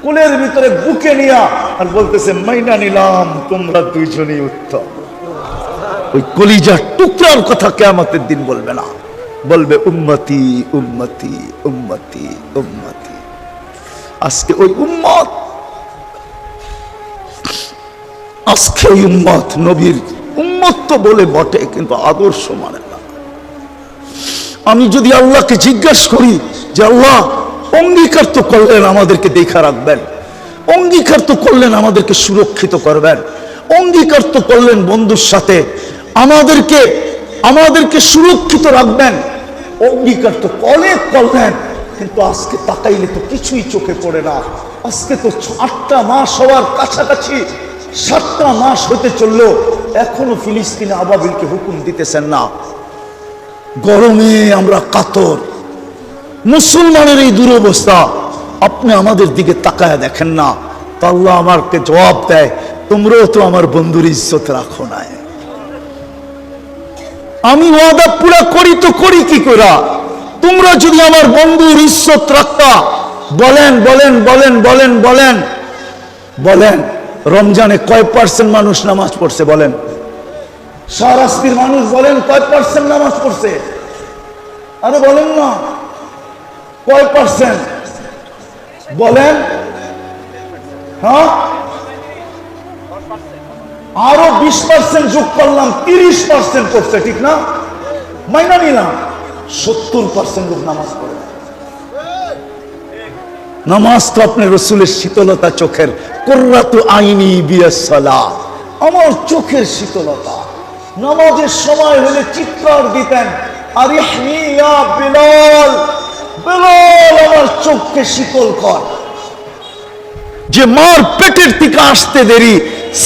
কোলের ভিতরে বুকে নিয়া, আর বলতেছে মাইনা নিলাম তোমরা 2 জনই উত্তম। ওই কলিজার টুকরার কথা কিয়ামতের দিন বলবে না, বলবে উম্মতি উম্মতি উম্মতি উম্মতি। আজকে ওই উম্মত, আজকে ওই উম্মত নবীর উম্মত তো বলে বটে, কিন্তু আদর্শ মানে না। আমি যদি আল্লাহকে জিজ্ঞাসা করি যে আল্লাহ অঙ্গীকার তো করলেন আমাদেরকে দেখা রাখবেন, অঙ্গীকার তো করলেন আমাদেরকে সুরক্ষিত করবেন, অঙ্গীকার তো করলেন বন্ধুর সাথে আমাদেরকে সুরক্ষিত রাখবেন, অঙ্গীকার তো অনেক করলেন, কিন্তু আজকে তাকাইলে তো কিছুই চোখে পড়ে না। আজকে তো 8টা মাস হওয়ার কাছাকাছি, 7টা মাস হতে চললো, এখনো ফিলিস্তিনে আবাবিলকে হুকুম দিতেছেন না। গরমে আমরা কাতর, মুসলমানের এই দুরবস্থা, আপনি আমাদের দিকে তাকায় দেখেন না। তো আল্লাহ আমাকে জবাব দেয়, তোমরাও তো আমার বন্ধুর ইজ্জত রাখো না। আমি ওয়াদা পুরা করি তো করি কি করে? তোমরা যদি আমার বন্ধুর ইজ্জত রাখতা, বলেন বলেন বলেন বলেন বলেন বলেন, রমজানে কয় % মানুষ নামাজ পড়ছে? বলেন, শাহরাস্তির মানুষ বলেন কয় % নামাজ পড়ছে? আরে বলেন না, কয় %? বলেন। হ্যাঁ, আরো 20% যোগ করলাম, 30% করছে, ঠিক না? মাইনা নিলাম, 70% লোক নামাজ পড়ে। নামাজ তো আপনি রসুলের শীতলতা, চোখের কুররাতু আইনি বিয়াসসালাহ, আমার চোখের শীতলতা। নামাজের সময় হলে চিৎকার দিতেন, আরিহনি ইয়া বিলাল, বিলাল আমার চোখকে শীতল কর। যে মার পেটের থেকে আসতে দেরি,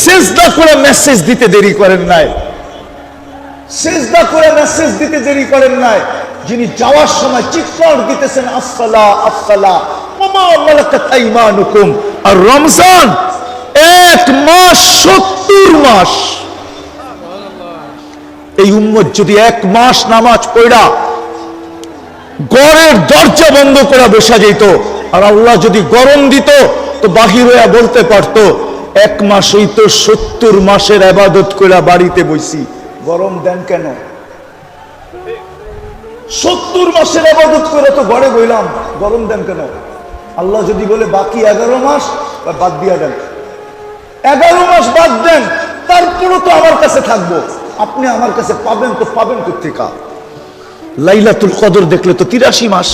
সেজদা করে মেসেজ দিতে দেরি করেন নাই, সেজদা করে মেসেজ দিতে দেরি করেন নাই, যিনি যাওয়ার সময় চিৎকার দিতেছেন আসসালা আসসালা ওমা মালাকাত আইমানুকুম। আর রমজান 1 মাস 70 মাস। এই উম্মত যদি 1 মাস নামাজ পড়া ঘরের দরজা বন্ধ করে বসা যেত, আর আল্লাহ যদি গরম দিত তো বাহির হইয়া বলতে পারতো 1 মাস হইতো 70 মাসের ইবাদত করে বাড়িতে বসি, গরম দেন কেন? 70 মাসের ইবাদত করে তো ঘরে বইলাম, গরম দেন কেন? আল্লাহ যদি বলে বাকি 11 মাস বাদ দিয়া দেন, 11 মাস বাদ দেন, তারপরও তো আমার কাছে থাকবো। আপনি আমার কাছে পাবেন তো পাবেন কোথেকে? লাইলাতুল কদর দেখলে তো 83 মাস,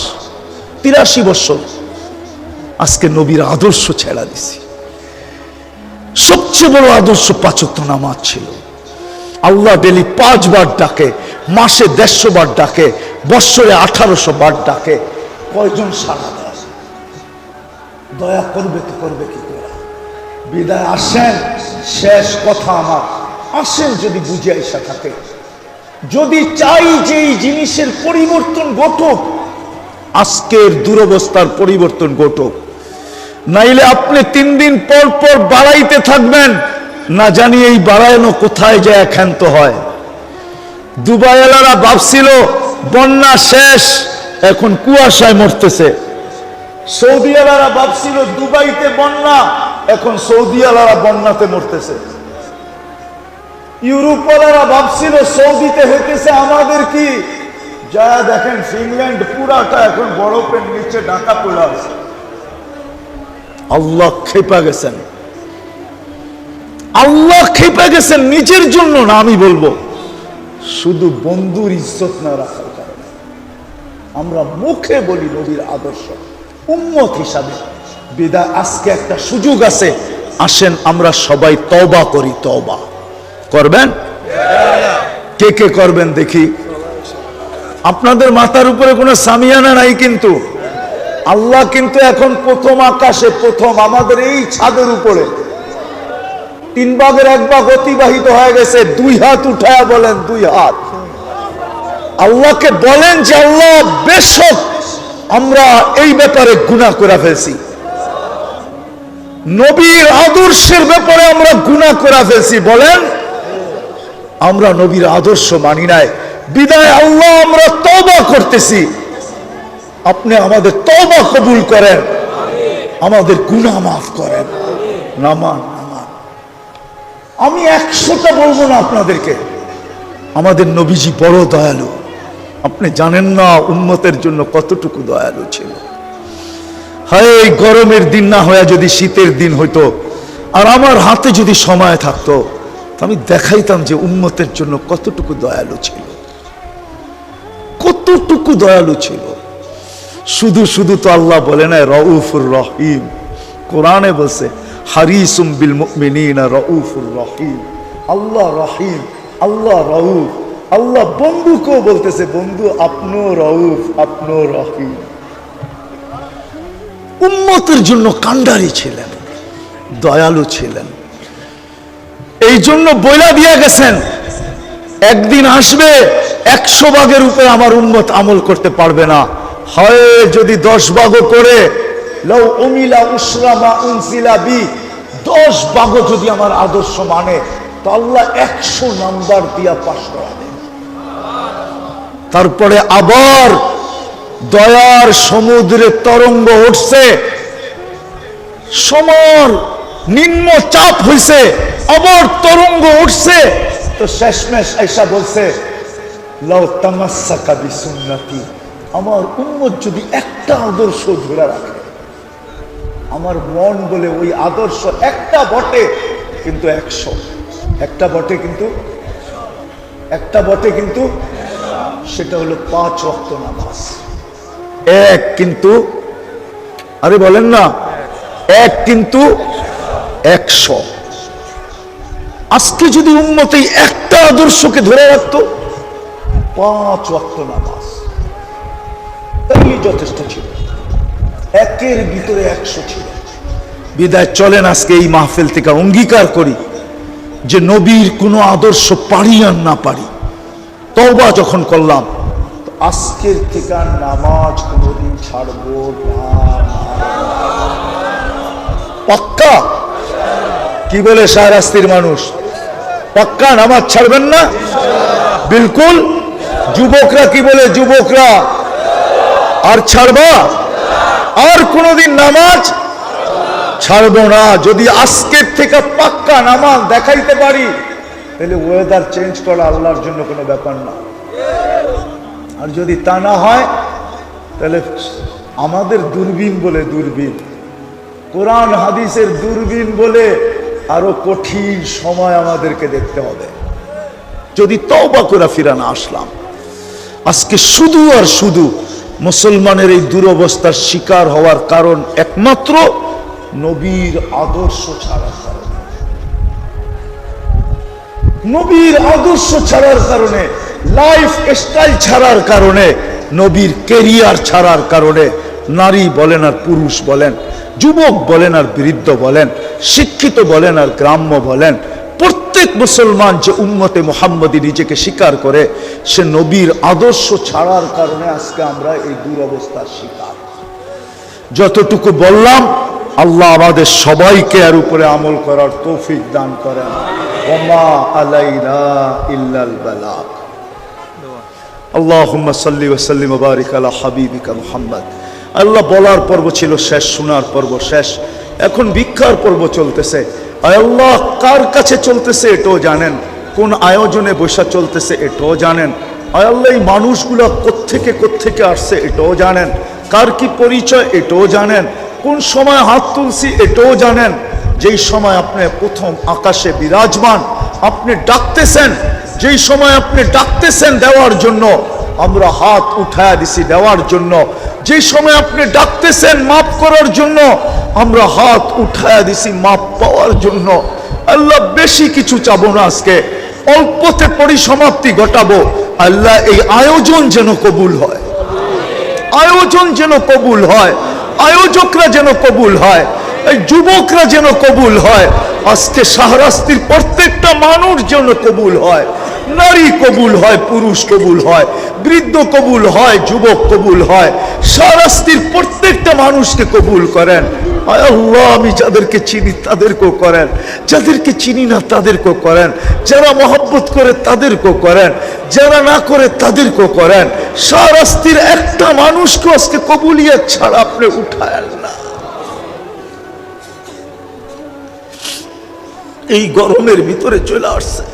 83 বছর। আজকে নবীর আদর্শ ছেড়া দিছি। সবচেয়ে বড় আদর্শ 5 ওয়াক্ত নামাজ ছিল। আল্লাহ ডেলি 5 বার ডাকে, মাসে 150 বার ডাকে, বৎসরে 1800 বার ডাকে। কয়জন সাড়া দেয়? দয়া করবে তো করবে কি করে? বিদায় আসেন, শেষ কথা আমার, আসেন যদি বুঝে আইসা থাকে, যদি চাই যে এই জিনিসের পরিবর্তন ঘটুক, আজকের দুরবস্থার পরিবর্তন ঘটুক। নাইলে আপনি 3 দিন পর পর বাড়াইতে থাকবেন, না জানি এই বাড়ানো কোথায় যায় ক্ষান্ত হয়। দুবাইওয়ালারা ভাবছিল বন্যা শেষ, এখন কুয়াশায় মরতেছে। সৌদিওয়ালারা ভাবছিল দুবাইতে বন্যা, এখন সৌদিওয়ালারা বন্যাতে মরতেছে। ইউরোপওয়ালারা ভাবছিল সৌদিতে হইতেছে, আমাদের কি? যা দেখেন ফিনল্যান্ড পুরাটা এখন বরফের নিচে ঢাকা পড়ে আছে। আল্লাহ খেপা গেছেন, আল্লাহ খেপা গেছেন নিজের জন্য না, আমি বলবো শুধু বন্ধুর ইজ্জত না রাখার কারণে। আমরা মুখে বলি নবীর আদর্শ, উম্মত হিসাবে বিদায় আজকে একটা সুযোগ আছে, আসেন আমরা সবাই তওবা করি। তওবা করবেন? কে কে করবেন দেখি? আপনাদের মাথার উপরে কোনো সামিয়ানা নাই, কিন্তু আল্লাহ কিন্তু এখন প্রথম আকাশে, প্রথম আমাদের এই ছাদের উপরে 3 ভাগের 1 ভাগ অতিবাহিত হয়ে গেছে। 2 হাত উঠায়া বলেন, 2 হাত আল্লাহকে বলেন যে আল্লাহ বেশক আমরা এই ব্যাপারে গুনাহ করে ফেলছি, নবীর আদর্শের ব্যাপারে আমরা গুনাহ করে ফেলছি। বলেন আমরা নবীর আদর্শ মানি নাই, বিদায় আল্লাহ আমরা তওবা করতেছি। আপনি আমাদের তওবা কবুল করেন, আমাদের গুনাহ মাফ করেন। নামান আমি 100টা বলবো না আপনাদেরকে, আমাদের নবীজি বড় দয়ালু। আপনি জানেন না উম্মতের জন্য কতটুকু দয়ালু ছিল। হায়, গরমের দিন না হয়ে যদি শীতের দিন হইতো, আর আমার হাতে যদি সময় থাকতো, আমি দেখাইতাম যে উম্মতের জন্য কতটুকু দয়ালু ছিল, কতটুকু দয়ালু ছিল। শুধু শুধু তো আল্লাহ বলে না রউফুর রহিম, কোরআনে বলছে হারিসুম বিল মুমিনিনা রউফুর রহিম। আল্লাহ রহিম, আল্লাহ রউফ। আল্লাহ বন্ধুকেও বলতেছে, বন্ধু আপনিও রউফ, আপনিও রহিম। উম্মতের জন্য কান্ডারি ছিলেন, দয়ালু ছিলেন। এই জন্য বইলা দিয়ে গেছেন, একদিন আসবে 100 ভাগের উপরে আমার উম্মত আমল করতে পারবে না। হয় যদি 10 ভাগও করে, লাউ উমিলা উসরা মা উনজিলা বি, 10 ভাগও যদি আমার আদর্শ মানে, তো আল্লাহ 100 নাম্বার দিয়া পাশ করাবে। তারপরে আবার দয়ার সমুদ্রে তরঙ্গ উঠছে, সমর নিম্ন চাপ হইছে, আবার তরঙ্গ উঠছে, তো শেষমেশ আয়েশা বলছে, লাউ তামাসসাকা বিসুন্নতি, আমার উম্মত যদি একটা আদর্শ ধরে রাখে, আমার মন বলে ওই আদর্শ একটা বটে কিন্তু 100, একটা বটে কিন্তু সেটা হলো 5 ওয়াক্ত নামাজ। এক কিন্তু, আরে বলেন না, এক কিন্তু 100। আজকে যদি উম্মত এই একটা আদর্শকে ধরে রাখতো, 5 ওয়াক্ত নামাজ, তাই যথেষ্ট ছিল। একের ভিতরে 100 ছিল। বিদায় চলেন আজকে এই মাহফিল থেকে অঙ্গীকার করি যে নবীর কোনো আদর্শ পারি আর না পারি, তওবা যখন করলাম, তো আজকের থেকে নামাজ কোনোদিন ছাড়বো না। পাক্কা? কি বলে শাহরাস্তির মানুষ? পাক্কা নামাজ ছাড়বেন না? বিলকুল। যুবকরা কি বলে? যুবকরা আর ছাড়বা? আর কোনোদিন নামাজ ছাড়বো না। যদি আজকের থেকে পাক্কা নামাজ দেখাইতে পারি, তাহলে ওয়েদার চেঞ্জ করা আল্লাহর জন্য কোনো ব্যাপার না। আর যদি তা না হয়, তাহলে আমাদের দূরবীন বলে, দূরবীন কোরআন হাদিসের দূরবীন বলে আরো কঠিন সময় আমাদেরকে দেখতে হবে, যদি তওবা করে ফিরে না আসলাম। আজকে শুধু আর শুধু মুসলমানের এই দুরবস্থার শিকার হওয়ার কারণ একমাত্র নবীর আদর্শ ছাড়ার কারণে। নবীর আদর্শ ছাড়ার কারণে, লাইফ স্টাইল ছাড়ার কারণে, নবীর কেরিয়ার ছাড়ার কারণে, নারী বলেন আর পুরুষ বলেন, যুবক বলেন আর বৃদ্ধ বলেন, শিক্ষিত বলেন আর গ্রাম্য বলেন, প্রত্যেক মুসলমান যে উম্মতে মুহাম্মদী নিজেকে স্বীকার করে, সে নবীর আদর্শ ছাড়ার কারণে আজকে আমরা এই দুরবস্থার শিকার। যতটুকু বললাম, আল্লাহ আমাদের সবাইকে এর উপরে আমল করার তৌফিক দান করেন। ওমা আলাইনা ইল্লাল বালাগ। আল্লাহুম্মা সাল্লি ওয়া সাল্লিম ওয়া বারিক আলা হাবিবিকা মুহাম্মদ। আল্লাহ বলার পর্ব ছিল শেষ, শোনার পর্ব শেষ, এখন ভিক্ষার পর্ব চলতেছে। আল্লাহ কার কাছে চলতেছে এটাও জানেন, কোন আয়োজনে বসা চলতেছে এটাও জানেন। আল্লাহ এই মানুষগুলা কোত্থেকে আসছে এটাও জানেন, কার কি পরিচয় এটাও জানেন, কোন সময় হাত তুলছি এটাও জানেন। যেই সময় আপনি প্রথম আকাশে বিরাজমান, আপনি ডাকতেছেন, যেই সময় আপনি ডাকতেছেন দেওয়ার জন্য, আমরা হাত উঠায়া দিছি দেওয়ার জন্য। যেই সময় আপনি ডাকতেছেন মাফ করার জন্য, আমরা হাত উঠায়া দিছি মাফ পাওয়ার জন্য। আল্লাহ বেশি কিছু চাবো না, আজকে অল্পতে পরিসমাপ্তি ঘটাবো। আল্লাহ এই আয়োজন যেন কবুল হয়, আয়োজন যেন কবুল হয়, আয়োজকরা যেন কবুল হয়, এই যুবকরা যেন কবুল হয়। আজকে শাহরাস্তির প্রত্যেকটা মানুষ যেন কবুল হয়, নারী কবুল হয়, পুরুষ কবুল হয়, বৃদ্ধ কবুল হয়, যুবক কবুল হয়। শাহরাস্তির প্রত্যেকটা মানুষকে কবুল করেন। আয় আল্লাহ, আমি যাদেরকে চিনি তাদেরকেও করেন, যাদেরকে চিনি না তাদেরকেও করেন, যারা মহব্বত করে তাদেরকেও করেন, যারা না করে তাদেরকেও করেন। শাহরাস্তির একটা মানুষকে আজকে কবুলিয়ত ছাড়া আপনি উঠায়েন না। এই গরমের ভিতরে চলে আসছে,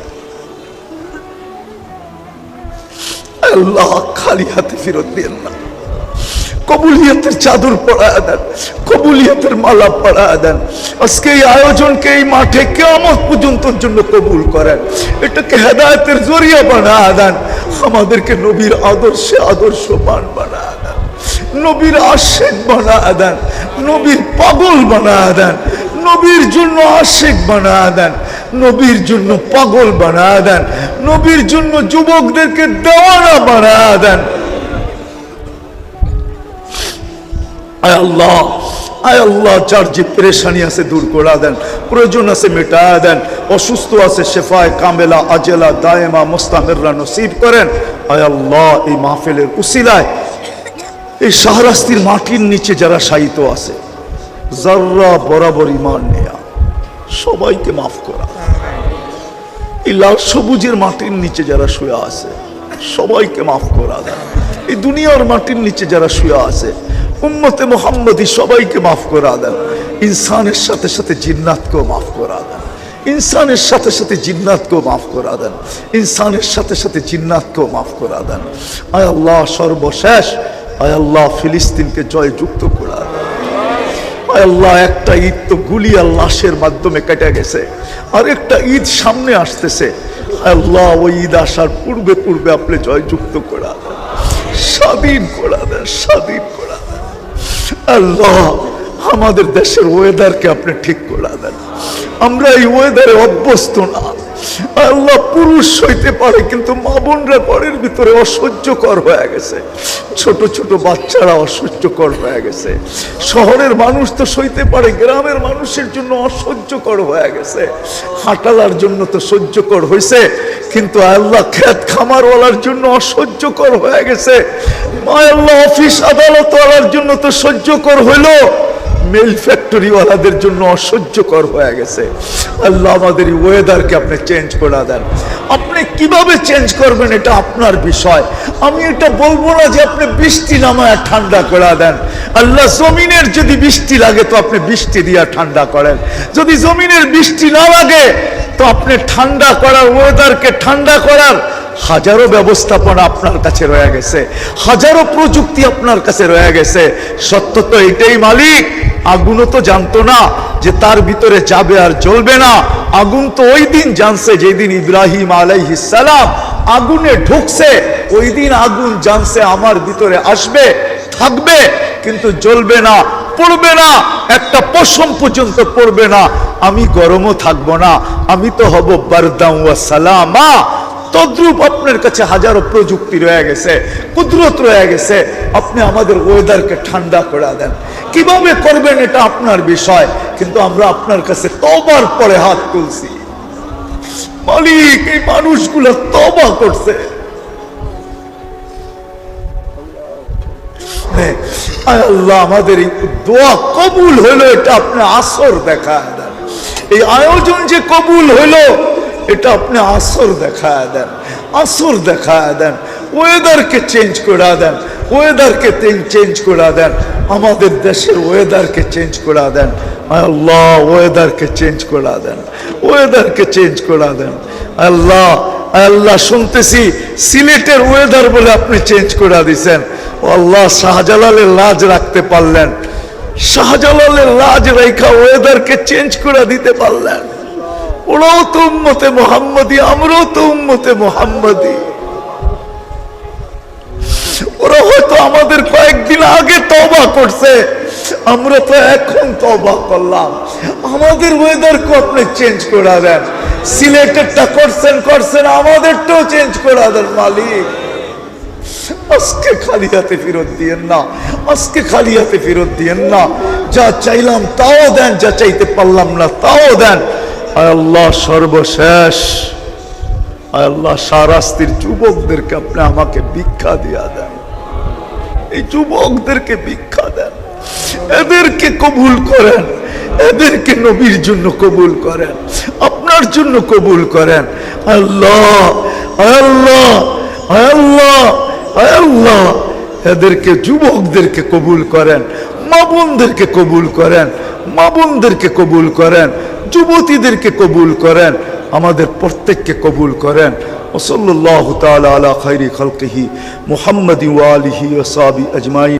আল্লাহ খালি হাতে ফেরত দেন না। কবুলিয়তের চাদর পড়ায় দেন, কবুলিয়তের মালা পড়ায় দেন। আজকে এই আয়োজনকে এই মাঠে কিয়ামত পর্যন্ত জন্য কবুল করেন, এটাকে হেদায়েতের জরিয়া বানায় দেন। আমাদেরকে নবীর আদর্শে আদর্শবান বানায় দেন, নবীর আশিক বানায় দেন, নবীর পাগল বানায় দেন, নবীর জন্য আশিক বানায় দেন, নবীর জন্য পাগল বানায় দেন, নবীর জন্য যুবকদেরকে দেওয়ানা বানায় দেন। আল্লাহ আয় আল্লাহ, যার যে পেরেশানি আছে দূর করে দেন, প্রয়োজন আছে মেটায়া দেন, অসুস্থ আছে শেফায়ে কামেলা আজেলা দায়েমা মুস্তামিররা নসিব করেন। আয় আল্লাহ, এই মাহফিলের উসিলায় এই শাহরাস্তির মাটির নিচে যারা শায়িত আছে, যারা বরাবর ঈমান নেয়া, সবাইকে মাফ করা। এই লাল সবুজের মাটির নিচে যারা শুয়ে আছে, সবাইকে মাফ করা দেন। এই দুনিয়ার মাটির নিচে যারা শুয়ে আছে, উম্মতে মুহাম্মদী, সবাইকে মাফ করা দেন। ইনসানের সাথে সাথে জিন্নাতকেও মাফ করা দেন, ইনসানের সাথে সাথে জিন্নাতকেও মাফ করা দেন, ইনসানের সাথে সাথে জিন্নাতকেও মাফ করা দেন। আয় আল্লাহ, সর্বশেষ আয় আল্লাহ, ফিলিস্তিনকে জয়যুক্ত করা দেন। আয় আল্লাহ, একটা ঈদ তো গুলি আর লাশের মাধ্যমে কেটে গেছে, আর একটা ঈদ সামনে আসতেছে। আয় আল্লাহ, ওই ঈদ আসার পূর্বে পূর্বে আপনি জয়যুক্ত করা দেন, স্বাধীন করা দেন, স্বাধীন করা দেন। আল্লাহ, আমাদের দেশের ওয়েদারকে আপনি ঠিক করে দেন। আমরা এই ওয়েদারে অভ্যস্ত না। আল্লাহ, পুরুষ সইতে পারে, কিন্তু মা বোনরা ঘরের ভিতরে অসহ্যকর হয়ে গেছে, ছোট ছোট বাচ্চারা অসহ্যকর হয়ে গেছে। শহরের মানুষ তো সইতে পারে, গ্রামের মানুষের জন্য অসহ্যকর হয়ে গেছে। হাঁটালার জন্য তো সহ্যকর হয়েছে, কিন্তু আল্লাহ, খেত খামারওয়ালার জন্য অসহ্যকর হয়ে গেছে। আল্লাহ, অফিস আদালতওয়ালার জন্য তো সহ্যকর হইল, মিল ফ্যাক্টরিওয়ালাদের জন্য অসহ্যকর হয়ে গেছে। আল্লাহ, আমাদের এই ওয়েদারকে আপনি চেঞ্জ করে দেন। আপনি কিভাবে চেঞ্জ করবেন এটা আপনার বিষয়। আমি এটা বলবো না যে আপনি বৃষ্টি নামায় ঠান্ডা করে দেন। আল্লাহ, জমিনের যদি বৃষ্টি লাগে তো আপনি বৃষ্টি দিয়া ঠান্ডা করেন, যদি জমিনের বৃষ্টি না লাগে তো আপনি ঠান্ডা করার, ওয়েদারকে ঠান্ডা করার হাজারো ব্যবস্থাপনা আপনার কাছে রয়ে গেছে, হাজারো প্রযুক্তি আপনার কাছে রয়ে গেছে। সত্য তো এটাই মালিক, আগুনও তো জানতো না যে তার ভিতরে যাবে আর জ্বলবে না। আগুন তো ওই দিন জানছে যেদিন ইব্রাহিম আলাইহিস সালাম আগুনে ঢুকছে, ওই দিন আগুন জানছে আমার ভিতরে আসবে, থাকবে, কিন্তু জ্বলবে না, পড়বে না, একটা পশম পর্যন্ত পড়বে না। আমি গরমও থাকবো না, আমি তো হব বারদাম ওয়া সালামা। তদ্রূপ আপনার কাছে হাজারো প্রযুক্তি রয়ে গেছে, কুদরত রয়ে গেছে। আপনি আমাদের ওয়েদারকে ঠান্ডা করে দেন। কিভাবে করবেন এটা আপনার বিষয়, কিন্তু আমরা আপনার কাছে তওবার পরে হাত তুলছি। মালিক, এই মানুষগুলো তওবা করছে। আয় আল্লাহ, আমাদের এই দোয়া কবুল হইলো, এটা আপনি আসর দেখায় দেন। এই আয়োজন যে কবুল হইলো, এটা আপনি আসর দেখায় দেন, আসর দেখায় দেন। ওয়েদারকে চেঞ্জ করে দেন, ওয়েদারকে চেঞ্জ করে দেন। আমাদের দেশের ওয়েদারকে চেঞ্জ করে দেন। আল্লাহ, ওয়েদারকে চেঞ্জ করে দেন, ওয়েদারকে চেঞ্জ করে দেন। আল্লাহ, আল্লাহ, শুনতেছি সিলেটের ওয়েদার বলে আপনি চেঞ্জ করে দিচ্ছেন। আল্লাহ, শাহজালালের লাজ রাখতে পারলেন, শাহজালালের লাজ রেখা ওয়েদারকে চেঞ্জ করে দিতে পারলেন। ওরাও তো উম্মতে মুহাম্মদী, আমরাও তো উম্মতে মুহাম্মদী। ওরা হয়তো আমাদের কয়েকদিন আগে তওবা করছে, আমরা তো এখন তওবা করলাম। আমাদের ওয়েদারকে আপনি চেঞ্জ করে দেন। সিলেটেরটা করছেন, আমাদেরটাও চেঞ্জ করে দেন মালিক। আজকে খালি হাতে ফেরত দিয়েন না, আজকে খালি হাতে ফেরত দিয়েন না। যা চাইলাম তাও দেন, যা চাইতে পারলাম না তাও দেন। আয় আল্লাহ, সর্বশেষ আয় আল্লাহ, শাহরাস্তির যুবকদেরকে আপনি আমাকে ভিক্ষা দিয়া দেন। এই যুবকদেরকে ভিক্ষা দেন, এদেরকে কবুল করেন, এদেরকে নবীর জন্য কবুল করেন, আপনার জন্য কবুল করেন। আল্লাহ, আল্লাহ, আল্লাহ, আল্লাহ, এদেরকে যুবকদেরকে কবুল করেন, মা বোনদেরকে কবুল করেন, মা বোনদেরকে কবুল করেন, যুবতীদেরকে কবুল করেন, আমাদের প্রত্যেককে কবুল করেন। ওয়া সাল্লাল্লাহু তাআলা আলা খায়রি খালকিহি মুহাম্মাদি ওয়া আলিহি ওয়া সাহবিহি আজমাইন।